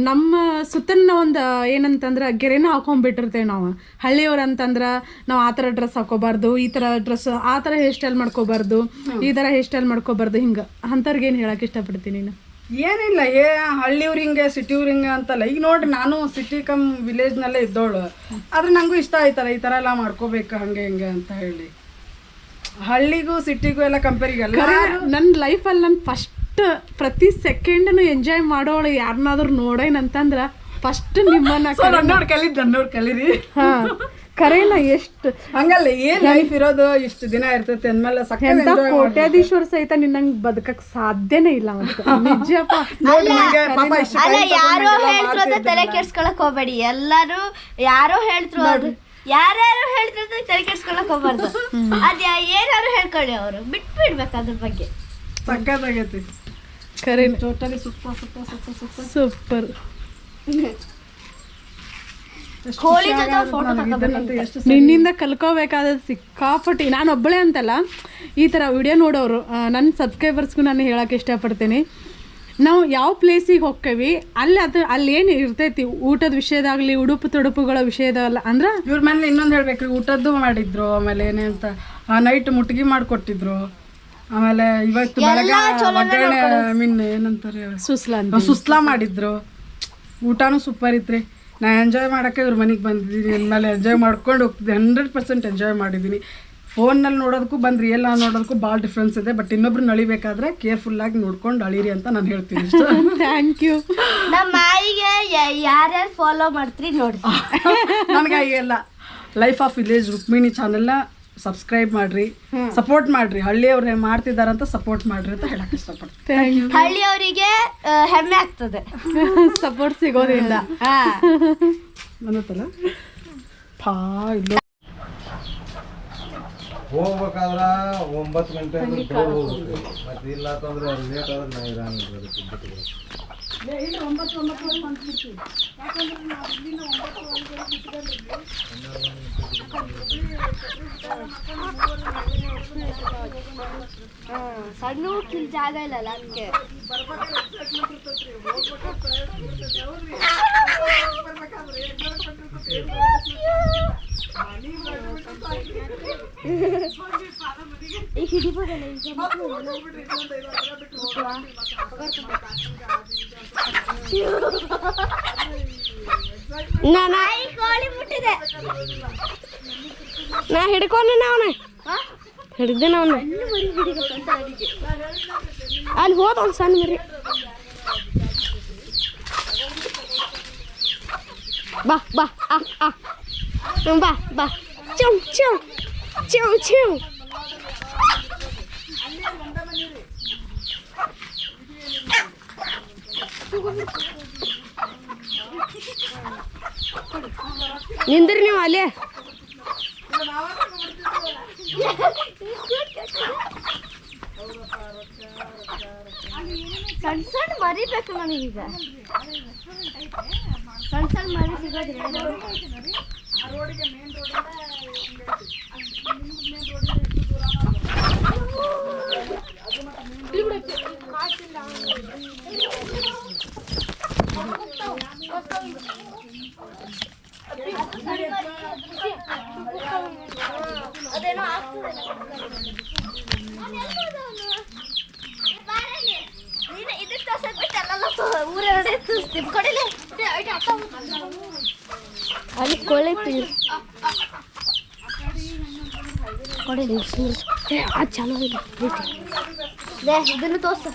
ನಮ್ಮ ಸುತ್ತಲಿನ ಒಂದು ಏನಂತಂದ್ರೆ ಗೆರೆನ ಹಾಕೊಂಡ್ಬಿಟ್ಟಿರ್ತೇವೆ ನಾವು. ಹಳ್ಳಿಯವ್ರು ಅಂತಂದ್ರೆ ನಾವು ಆ ಥರ ಡ್ರೆಸ್ ಹಾಕೋಬಾರ್ದು, ಈ ಥರ ಡ್ರೆಸ್ ಆ ಥರ ಹೇರ್ ಸ್ಟೈಲ್ ಮಾಡ್ಕೋಬಾರ್ದು, ಈ ಥರ ಹೇರ್ ಸ್ಟೈಲ್ ಮಾಡ್ಕೋಬಾರ್ದು. ಹಿಂಗೆ ಅಂಥವ್ರಿಗೆ ಏನು ಹೇಳಕ್ಕೆ ಇಷ್ಟಪಡ್ತೀನಿ ನೀನು? ಏನಿಲ್ಲ, ಹಳ್ಳಿಯವ್ರು ಹಿಂಗೆ ಸಿಟಿಯವ್ರು ಹಿಂಗೆ ಅಂತಲ್ಲ. ಈಗ ನೋಡ್ರಿ ನಾನು ಸಿಟಿ ಕಮ್ ವಿಲೇಜ್ನಲ್ಲೇ ಇದ್ದವಳು, ಆದ್ರೆ ನನಗೂ ಇಷ್ಟ ಆಯ್ತಲ್ಲ ಈ ಥರ ಎಲ್ಲ ಮಾಡ್ಕೋಬೇಕು ಹಂಗೆ ಹಿಂಗೆ ಅಂತ ಹೇಳಿ. ಹಳ್ಳಿಗೂ ಸಿಟಿಗೂ ಎಲ್ಲ ಕಂಪೇರಿಗೆಲ್ಲ ನನ್ನ ಲೈಫಲ್ಲಿ ನಾನು ಫಸ್ಟ್ ಪ್ರತಿ ಸೆಕೆಂಡನ್ನು ಎಂಜಾಯ್ ಮಾಡೋಳು ಯಾರನ್ನಾದ್ರೂ ನೋಡೇನಂತಂದ್ರೆ ಫಸ್ಟ್ ನಿಮ್ಮನ್ನ ನೋಡಿ ಕಲೀರಿ. ಹಾಂ ಕರೆನ ಎಷ್ಟು ಹಂಗಲ್ಲ ಏನ್ ಲೈಫ್ ಇರೋದು ಇಷ್ಟು ದಿನ ಇರ್ತೈತೆ ಅಂದ್ಮೇಲೆ ಎಂತ ಕೋಟ್ಯಾಧೀಶ್ವರ ಸಹಿತ ನಿನ್ನಂಗ್ ಬದುಕಕ್ ಸಾಧ್ಯನೇ ಇಲ್ಲ. ನಿಜಪ್ಪ. ಅಲ್ಲ ಯಾರೋ ಹೇಳ್ರು ಅಂತ ತಲೆ ಕೆಡ್ಸ್ಕೊಳಕ್ ಹೋಗ್ಬೇಡಿ. ಎಲ್ಲಾರು ಯಾರೋ ಹೇಳ್ರು, ಅದು ಯಾರ್ಯಾರು ಹೇಳ್ರು ಅಂತ ತಲೆ ಕೆಡ್ಸ್ಕೊಳಕ್ ಹೋಗ್ಬಾರ್ದು. ಅದ್ ಏನಾರು ಹೇಳ್ಕೊಳ್ಳಿ, ಅವರು ಬಿಟ್ಬಿಡ್ಬೇಕು ಅದ್ರ ಬಗ್ಗೆ. ಸಕ್ಕತ್ತಾಗೈತಿ ಕರೆ. Totally super super super super super. ನಿನ್ನಿಂದ ಕಲ್ಕೋಬೇಕಾದ ಸಿಕ್ಕಾಪಟ್ಟಿ. ನಾನು ಒಬ್ಬಳೇ ಅಂತಲ್ಲ, ಈ ಥರ ವಿಡಿಯೋ ನೋಡೋರು ನನ್ನ ಸಬ್ಸ್ಕ್ರೈಬರ್ಸ್ಗೂ ನಾನು ಹೇಳೋಕೆ ಇಷ್ಟಪಡ್ತೀನಿ. ನಾವು ಯಾವ ಪ್ಲೇಸಿಗೆ ಹೋಗ್ತೀವಿ ಅಲ್ಲಿ ಏನು ಇರ್ತೈತಿ, ಊಟದ ವಿಷಯದಾಗಲಿ ಉಡುಪು ತೊಡುಪುಗಳ ವಿಷಯದಲ್ಲ. ಅಂದ್ರೆ ಇವ್ರ ಮನೇಲಿ ಇನ್ನೊಂದು ಹೇಳ್ಬೇಕ್ರಿ, ಊಟದ್ದು ಮಾಡಿದ್ರು. ಆಮೇಲೆ ಏನಂತ ನೈಟ್ ಮುಟ್ಗಿ ಮಾಡಿಕೊಟ್ಟಿದ್ರು. ಆಮೇಲೆ ಇವತ್ತು ಬೆಳಗ್ಗೆ ಒಗ್ಗರಣೆ ಏನಂತಾರೆ ಸುಸ್ಲಾ ಮಾಡಿದ್ರು. ಊಟನೂ ಸೂಪರ್ ಇತ್ರಿ. ನಾ ಎಂಜಾಯ್ ಮಾಡೋಕ್ಕೆ ಇವ್ರ ಮನೆಗೆ ಬಂದಿದ್ದೀನಿ ಅಂದಮೇಲೆ ಎಂಜಾಯ್ ಮಾಡ್ಕೊಂಡು ಹೋಗ್ತಿದ್ದೆ. 100% ಎಂಜಾಯ್ ಮಾಡಿದ್ದೀನಿ. ಫೋನ್ನಲ್ಲಿ ನೋಡೋದಕ್ಕೂ ಬಂದು ರಿಯಲ್ ನೋಡೋದಕ್ಕೂ ಭಾಳ ಡಿಫ್ರೆನ್ಸ್ ಇದೆ. ಬಟ್ ಇನ್ನೊಬ್ರು ನಳಿಬೇಕಾದ್ರೆ ಕೇರ್ಫುಲ್ಲಾಗಿ ನೋಡ್ಕೊಂಡು ಅಳಿರಿ ಅಂತ ನಾನು ಹೇಳ್ತೀನಿ. Thank you. ನಮ್ಮ ಮಾಯಿಗೆ ಯಾರ್ಯಾರು ಫಾಲೋ ಮಾಡ್ತೀರಿ ನೋಡಿ. ನನಗೆ ಎಲ್ಲ ಲೈಫ್ ಆಫ್ ವಿಲೇಜ್ ರುಕ್ಮಿಣಿ ಚಾನೆಲ್ನ ಸಬ್ಸ್ಕ್ರೈಬ್ ಮಾಡ್ರಿ, ಸಪೋರ್ಟ್ ಮಾಡ್ರಿ. ಹಳ್ಳಿಯವ್ರು ಮಾಡ್ತಿದಾರಂತ ಸಪೋರ್ಟ್ ಮಾಡ್ರಿ ಅಂತ ಹೇಳಕ್ ಇಷ್ಟಪಡ್ತೀನಿ. ಹಳ್ಳಿಯವರಿಗೆ ಹೆಮ್ಮೆ ಆಗ್ತದೆ ಸಪೋರ್ಟ್ ಸಿಗೋದ್ರಿಂದ. ಅನ್ನತ್ತಲ್ಲ ಇಲ್ಲ ಹೋಗ್ಬೇಕಾದ್ರ 9 ಗಂಟೆ ಅಂದ್ರೆ ಹೋಗ್ಬೇಕು. ಮತ್ತೆ ಇಲ್ಲ ಅಂತಂದ್ರೆ ಲೇಟ್ ಆದ್ರೆ ನಾ ಇರಂಗಿಲ್ಲ. ಸಣ್ಣ ಜಾಗ ಇಲ್ಲಲ್ಲ ಅದಕ್ಕೆ. ಕೋಳಿ ಮುಟ್ಟಿದೆ, ನಾ ಹಿಡ್ಕೊಂಡೆ ಅವನ ಹಿಡ್ದೆ ಅವನು. ಅಲ್ಲಿ ಹೋದ ಒಂದು ಸಣ್ಣ ಮರಿ. ಬಾ ಬಾ ಬಾ ಬಾ ಚೌ ಚೌ ಚೌ ಚೌ ನಿಂದ್ರಿ ನೀವು ಅಲ್ಲೇ. ಸಣ್ಣ ಸಣ್ಣ ಮರಿ ಬೇಕು ನನಗೀಗ. ಸಣ್ಣ ಸಣ್ಣ ಮರಿ ಸಿಗೋದಿಲ್ಲ. ಅದೇನೋ ಆಗ್ತದೆ. ಇದಕ್ಕೆ ತೋರ್ಸಕ್ ಬಿಟ್ಟಲ್ಲ ಊರೆರಡೆ ತೋರಿಸ್ತೀವಿ ಕೊಡಿಲಿ. ಅಲ್ಲಿ ಕೋಳಿ ಕೊಡಿಲಿ ಅದು ಚಲೋ ಇದೆ. ಇದನ್ನು ತೋರ್ಸ.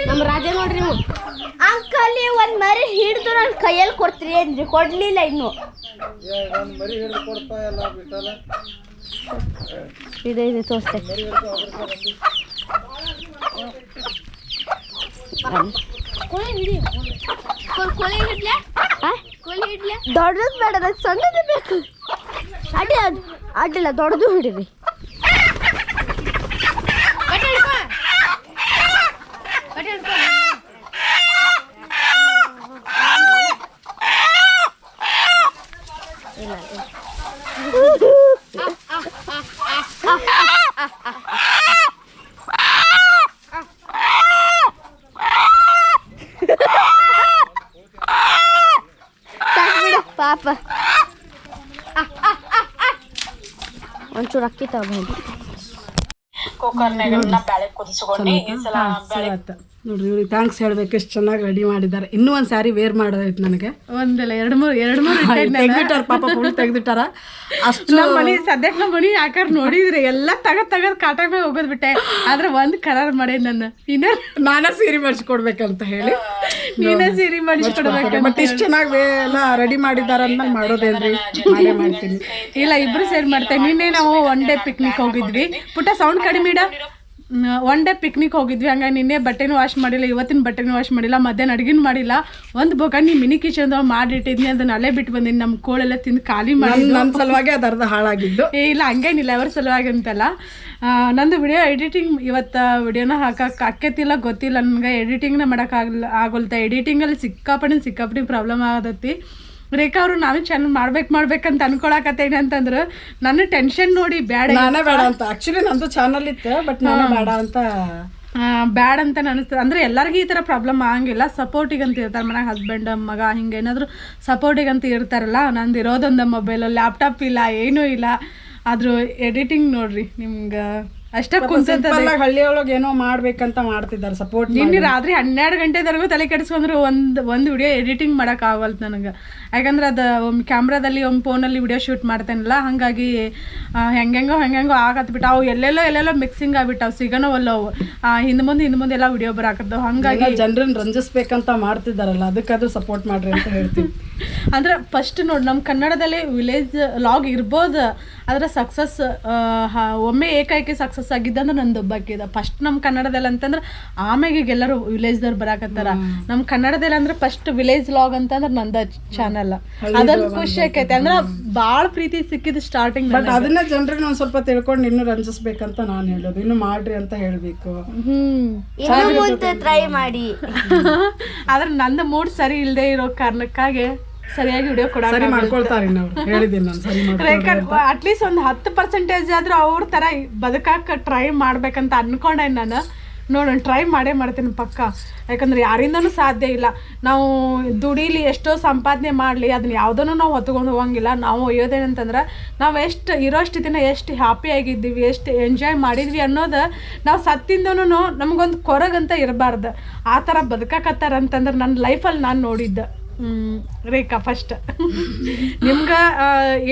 ನಮ್ಮ ರಾಜ ನೋಡ್ರಿ ನೀವು ಅಂಕಲ್ ಒಂದ್ ಮರಿ ಹಿಡಿದು ನನ್ನ ಕೈಯಲ್ಲಿ ಕೊಡ್ತೀರಿ ಅಂದ್ರಿ, ಕೊಡ್ಲಿಲ್ಲ ಇನ್ನು. ಇದೆ ತೋರಿಸ್ತೆ. ದೊಡ್ಡದು ಬೇಡ, ನನಗೆ ಸಣ್ಣದು ಬೇಕು. ಅಡ್ಡಿಲ್ಲ ದೊಡ್ಡದು ಹಿಡಿರಿ. ಪಾಪ ಒಂಚೂರು ಅಕ್ಕಿ ತಗೊಂಡು ನೋಡ್ರಿ ಇವ್ರಿಗೆ ಥ್ಯಾಂಕ್ಸ್ ಹೇಳ್ಬೇಕು, ಎಷ್ಟು ಚೆನ್ನಾಗಿ ರೆಡಿ ಮಾಡಿದ್ದಾರೆ. ಇನ್ನೂ ಒಂದು ಸ್ಯಾರಿ ವೇರ್ ಮಾಡೋದೈತೆ ನನಗೆ. ಒಂದಿಲ್ಲ ಎರಡು ಮೂರು ತೆಗ್ದಿಟ್ಟಾರ ಪಾಪ, ಫುಲ್ ತೆಗ್ದಿಟ್ಟಾರ. ಅಷ್ಟು ನಮ್ಮ ಮನೆ ಸದ್ಯಕ್ಕೆ ನಮ್ಮ ಮನೆ ಯಾಕಾರ ನೋಡಿದ್ರಿ ಎಲ್ಲ ತಗದ್ ಕಾಟ ಮೇಲೆ ಹೋಗೋದ್ ಬಿಟ್ಟೆ. ಆದ್ರೆ ಒಂದ್ ಕರಾರ್ ಮಾಡೇ ನನ್ನ ನಾನೇ ಸೀರೆ ಮಾಡಿಸ್ಕೊಡ್ಬೇಕಂತ ಹೇಳಿ ನೀನೇ ಸೀರೆ ಮಾಡಿಸ್ಕೊಡ್ಬೇಕು. ಮತ್ತೆ ಇಷ್ಟು ಚೆನ್ನಾಗಿ ಎಲ್ಲ ರೆಡಿ ಮಾಡಿದಾರ ಅಂದ್ಮೇಲೆ ಮಾಡೋದೇನ್ರಿ, ಮಾಡೇ ಮಾಡ್ತೀನಿ. ಇಲ್ಲ ಇಬ್ರು ಸೇರಿ ಮಾಡ್ತೇವೆ. ನಿನ್ನೆ ನಾವು ಒನ್ ಡೇ ಪಿಕ್ನಿಕ್ ಹೋಗಿದ್ವಿ. ಪುಟ್ಟ ಸೌಂಡ್ ಕಡಿಮೆ ಇಡ. ಒನ್ ಡೇ ಪಿಕ್ನಿಕ್ ಹೋಗಿದ್ವಿ. ಹಂಗಾಗಿ ನಿನ್ನೆ ಬಟ್ಟೆನೂ ವಾಶ್ ಮಾಡಿಲ್ಲ, ಇವತ್ತಿನ ಬಟ್ಟೆನೂ ವಾಶ್ ಮಾಡಿಲ್ಲ, ಮಧ್ಯಾಹ್ನ ಅಡುಗೆನೂ ಮಾಡಿಲ್ಲ. ಒಂದು ಬೋಕಾಣಿ ಮಿನಿ ಕಿಚನ್ದಾಗ ಮಾಡಿಟ್ಟಿದ್ನಿ, ಅದನ್ನ ಅಲ್ಲೇ ಬಿಟ್ಟು ಬಂದೀನಿ. ನಮ್ಮ ಕೋಳೆಲ್ಲ ತಿಂದು ಖಾಲಿ ಮಾಡಿ ನನ್ನ ಸಲುವಾಗಿ ಅದು ಅರ್ಧ ಹಾಳಾಗಿದ್ದು. ಇಲ್ಲ ಹಂಗೇನಿಲ್ಲ, ಅವ್ರ ಸಲುವಾಗಿ ಅಂತಲ್ಲ. ನಂದು ವಿಡಿಯೋ ಎಡಿಟಿಂಗ್ ಇವತ್ತು ವಿಡಿಯೋನ ಹಾಕಕ್ಕೆ ಆಕೈತಿಲ್ಲ ಗೊತ್ತಿಲ್ಲ ನನಗೆ. ಎಡಿಟಿಂಗ್ನ ಆಗೋಲ್ತ. ಎಡಿಟಿಂಗಲ್ಲಿ ಸಿಕ್ಕಾಪಟ್ಟೆ ಪ್ರಾಬ್ಲಮ್ ಆಗತೈತಿ. ರೇಖಾ ಅವರು ನಾನು ಚಾನಲ್ ಮಾಡ್ಬೇಕಂತ ಅನ್ಕೊಳಕತ್ತೇನೆ ಅಂತಂದ್ರು. ನನ್ನ ಟೆನ್ಷನ್ ನೋಡಿ ನಾನೇ ಬೇಡ ಅಂತ. ಆಕ್ಚುಲಿ ನಂದು ಚಾನಲ್ ಇತ್ತು, ಬಟ್ ನಾನು ಬೇಡ ಅಂತ ಬ್ಯಾಡ್ ಅಂತ ಅನಿಸ್ತದೆ. ಅಂದರೆ ಎಲ್ಲರಿಗೂ ಈ ಥರ ಪ್ರಾಬ್ಲಮ್ ಆಗಂಗಿಲ್ಲ. ಸಪೋರ್ಟಿಗೆ ಅಂತ ಇರ್ತಾರೆ ಮನೆಗೆ, ಹಸ್ಬೆಂಡ್ ಮಗ ಹಿಂಗೇನಾದರೂ ಸಪೋರ್ಟಿಗೆ ಅಂತ ಇರ್ತಾರಲ್ಲ. ನಂದು ಇರೋದೊಂದು ಮೊಬೈಲು, ಲ್ಯಾಪ್ಟಾಪ್ ಇಲ್ಲ, ಏನೂ ಇಲ್ಲ. ಆದರೂ ಎಡಿಟಿಂಗ್ ನೋಡ್ರಿ ನಿಮ್ಗೆ ಅಷ್ಟೇ ಕುಂತಲ್ಲ. ಹಳ್ಳಿಯೊಳಗೆ ಏನೋ ಮಾಡ್ಬೇಕಂತ ಮಾಡ್ತಿದ್ದಾರೆ ಸಪೋರ್ಟ್. ನಿನ್ನೆ ರಾತ್ರಿ 12 ಗಂಟೆವರೆಗೂ ತಲೆ ಕೆಡಿಸ್ಕೊಂಡ್ರು ಒಂದು ವಿಡಿಯೋ ಎಡಿಟಿಂಗ್ ಮಾಡೋಕೆ ಆಗಲ್ತು ನನಗೆ. ಯಾಕಂದ್ರೆ ಅದು ಒಮ್ಮೆ ಕ್ಯಾಮ್ರಾದಲ್ಲಿ ಒಮ್ಮೆ ಫೋನಲ್ಲಿ ವಿಡಿಯೋ ಶೂಟ್ ಮಾಡ್ತೇನಲ್ಲ, ಹಾಗಾಗಿ ಹೆಂಗೆಂಗೋ ಆಗತ್ಬಿಟ್ಟು ಅವು ಎಲ್ಲೆಲ್ಲೋ ಮಿಕ್ಸಿಂಗ್ ಆಗ್ಬಿಟ್ಟು ಸಿಗೋನವಲ್ಲ ಅವು. ಹಿಂದೆ ಮುಂದೆ ಎಲ್ಲ ವಿಡಿಯೋ ಬರಾಕತ್ತವು. ಹಾಗಾಗಿ ಜನರನ್ನ ರಂಜಿಸ್ಬೇಕಂತ ಮಾಡ್ತಿದ್ದಾರಲ್ಲ, ಅದಕ್ಕಾದ್ರೂ ಸಪೋರ್ಟ್ ಮಾಡ್ರಿ ಅಂತ ಹೇಳ್ತೀನಿ. ಅಂದ್ರೆ ಫಸ್ಟ್ ನೋಡಿ, ನಮ್ಮ ಕನ್ನಡದಲ್ಲಿ ವಿಲೇಜ್ ಲಾಗ್ ಇರ್ಬೋದು, ಆದರೆ ಸಕ್ಸಸ್ ಒಮ್ಮೆ ಏಕಾಏಕಿ ಸಕ್ಸಸ್ ಆಗಿದ್ದಂದ್ರೆ ನಂದು ಒಬ್ಬಾಕಿದ ಫಸ್ಟ್ ನಮ್ಮ ಕನ್ನಡದಲ್ಲಿ ಅಂತಂದ್ರೆ. ಆಮ್ಯಾಗ ಈಗ ಎಲ್ಲರೂ ವಿಲೇಜ್ದವ್ರು ಬರಾಕತ್ತಾರ. ನಮ್ಮ ಕನ್ನಡದಲ್ಲಿ ಅಂದ್ರೆ ಫಸ್ಟ್ ವಿಲೇಜ್ ಲಾಗ್ ಅಂತಂದ್ರೆ ನಂದ ಚಾನಲ್. ಅದೊಂದು ಖುಷಿ ಆಕೈತೆ. ಅಂದ್ರೆ ಭಾಳ ಪ್ರೀತಿ ಸಿಕ್ಕಿದ್ದು ಸ್ಟಾರ್ಟಿಂಗ್. ಬಟ್ ಅದನ್ನ ಜನರಿಗೆ ಒಂದ್ ಸ್ವಲ್ಪ ತಿಳ್ಕೊಂಡು ಇನ್ನೂ ರಂಜಿಸ್ಬೇಕಂತ ನಾನು ಹೇಳೋದು. ಇನ್ನು ಮಾಡ್ರಿ ಅಂತ ಹೇಳ್ಬೇಕು. ಟ್ರೈ ಮಾಡಿ. ಆದ್ರೆ ನಂದು ಮೂಡ್ ಸರಿ ಇಲ್ಲದೆ ಇರೋ ಕಾರಣಕ್ಕಾಗಿ ಸರಿಯಾಗಿ ವಿಡಿಯೋ ಸರಿ ಮಾಡ್ಕೊಳ್ತಾರೆ. ಹೇಳಿದ್ದೀನಿ ನಾನು ಸರಿ ಅಟ್ಲೀಸ್ಟ್ ಒಂದು 10% ಆದ್ರೂ ಅವ್ರ ಥರ ಬದುಕಾಕ ಟ್ರೈ ಮಾಡ್ಬೇಕಂತ ಅನ್ಕೊಂಡೆ ನಾನು. ನೋಡೋಣ, ಟ್ರೈ ಮಾಡ್ತೀನಿ ಪಕ್ಕ. ಯಾಕಂದ್ರೆ ಯಾರಿಂದನೂ ಸಾಧ್ಯ ಇಲ್ಲ. ನಾವು ದುಡೀಲಿ, ಎಷ್ಟೋ ಸಂಪಾದನೆ ಮಾಡಲಿ, ಅದನ್ನ ಯಾವುದನ್ನು ನಾವು ಹೊತ್ಕೊಂಡು ಹೋಗಂಗಿಲ್ಲ. ನಾವು ಒಯ್ಯೋದೇನಂತಂದ್ರೆ ನಾವು ಎಷ್ಟು ಇರೋಷ್ಟು ದಿನ ಎಷ್ಟು ಹ್ಯಾಪಿ ಆಗಿದ್ದೀವಿ, ಎಷ್ಟು ಎಂಜಾಯ್ ಮಾಡಿದ್ವಿ ಅನ್ನೋದು ನಾವು ಸತ್ತಿಂದನೂ ನಮಗೊಂದು ಕೊರಗಂತ ಇರಬಾರ್ದು. ಆ ಥರ ಬದುಕಾಕತ್ತಾರಂತಂದ್ರೆ ನನ್ನ ಲೈಫಲ್ಲಿ ನಾನು ನೋಡಿದ್ದೆ. ರೇಖಾ ಫಸ್ಟ್ ನಿಮ್ಗೆ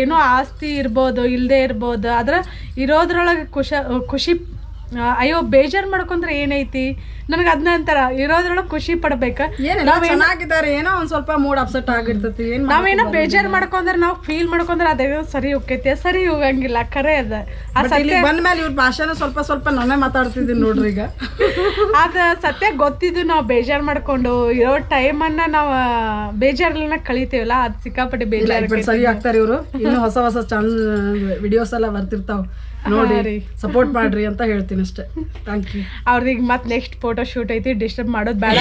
ಏನೋ ಆಸ್ತಿ ಇರ್ಬೋದು, ಇಲ್ಲದೆ ಇರ್ಬೋದು, ಆದ್ರೆ ಇರೋದ್ರೊಳಗೆ ಖುಷಿ. ಅಯ್ಯೋ ಬೇಜಾರು ಮಾಡ್ಕೊಂಡ್ರೆ ಏನೈತಿ, ನನಗೆ ಅದನ್ನ ಅಂತಾರ ಇರೋದ್ರೊಳಗೆ ಖುಷಿ ಪಡ್ಬೇಕ. ಏನಿಲ್ಲ ಚೆನ್ನಾಗಿದ್ದಾರೆ, ಏನೋ ಒಂದ್ ಸ್ವಲ್ಪ ಮೂಡ್ ಅಪ್ಸೆಟ್ ಆಗಿರ್ತೈತಿ. ನಾವೇನೋ ಬೇಜಾರ್ ಮಾಡ್ಕೊಂಡ್ರೆ ನಾವು ಫೀಲ್ ಮಾಡ್ಕೊಂಡ್ರೆ ಅದೇನೋ ಸರಿ ಹೋಗ್ತೈತಿ, ಸರಿ ಹೋಗಂಗಿಲ್ಲ. ಖರೆ ಅದ ಆ ಸತ್ಯ ಬಂದ್ಮೇಲೆ ಇವ್ರ ಭಾಷೆನೂ ಸ್ವಲ್ಪ ಸ್ವಲ್ಪ ನಾನೇ ಮಾತಾಡ್ತಿದ್ದೀನಿ ನೋಡ್ರಿ ಈಗ. ಅದ ಸತ್ಯ ಗೊತ್ತಿದ್ದು ನಾವು ಬೇಜಾರ್ ಮಾಡ್ಕೊಂಡು ಇರೋ ಟೈಮನ್ನ ನಾವು ಬೇಜಾರನ್ನ ಕಳಿತೀವಲ್ಲ, ಅದು ಸಿಕ್ಕಾಪಟ್ಟೆ ಬೇಜಾರ್. ಸರಿ ಆಗ್ತಾರೆ ಇವರು. ಇನ್ನು ಹೊಸ ಹೊಸ ಚಾನಲ್ ವಿಡಿಯೋಸ್ ಎಲ್ಲ ಬರ್ತಿರ್ತಾವ, ನೋಡಿ ಸಪೋರ್ಟ್ ಮಾಡ್ರಿ ಅಂತ ಹೇಳ್ತೀನಿ ಅಷ್ಟೇ. Thank you. ಅವ್ರದೀಗ ಮತ್ತೆ ನೆಕ್ಸ್ಟ್ ಫೋಟೋ ಶೂಟ್ ಐತಿ, ಡಿಸ್ಟರ್ಬ್ ಮಾಡೋದು ಬೇಡ.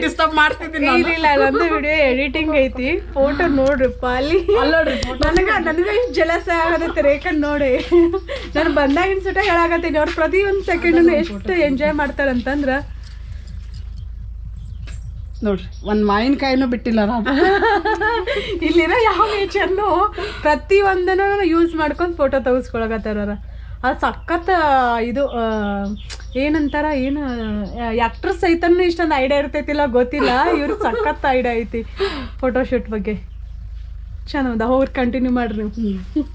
ಡಿಸ್ಟರ್ಬ್ ಮಾಡ್ತಿದ್ದೀನಿ. ಇಲ್ಲ ನಂದು ವಿಡಿಯೋ ಎಡಿಟಿಂಗ್ ಐತಿ, ಫೋಟೋ ನೋಡ್ರಿಪ್ಪ ಅಲ್ಲಿ. ನನಗೆ ಜಲಸ ಆಗತ್ತೆ ರೇಖಾ ನೋಡಿ. ನಾನು ಬಂದಾಗಿನ ಸುಟ ಹೇಳಾಕತ್ತೀನಿ, ಅವ್ರು ಪ್ರತಿಯೊಂದು ಸೆಕೆಂಡ್ ಎಷ್ಟು ಎಂಜಾಯ್ ಮಾಡ್ತಾರಂತಂದ್ರ ನೋಡ್ರಿ, ಒಂದ್ ಮಾವಿನಕಾಯಿನೂ ಬಿಟ್ಟಿಲ್ಲ ನಾನು. ಇಲ್ಲಿರೋ ಯಾವ ನೇಚರ್ನು ಪ್ರತಿ ಒಂದನ್ನು ಯೂಸ್ ಮಾಡ್ಕೊಂಡು ಫೋಟೋ ತೆಗೆಸ್ಕೊಳಕತ್ತಾರ. ಅದು ಸಖತ್ ಇದು ಏನಂತಾರ, ಏನು ಆ್ಯಕ್ಟ್ರಸ್ ಸಹಿತನೂ ಇಷ್ಟೊಂದು ಐಡಿಯಾ ಇರ್ತೈತಿಲ್ಲ ಗೊತ್ತಿಲ್ಲ, ಇವ್ರಿಗೆ ಸಖತ್ ಐಡಿಯಾ ಐತಿ ಫೋಟೋ ಶೂಟ್ ಬಗ್ಗೆ. ಚೆನ್ನಾದ. ಹೋಗಿ ಕಂಟಿನ್ಯೂ ಮಾಡ್ರಿ ನೀವು.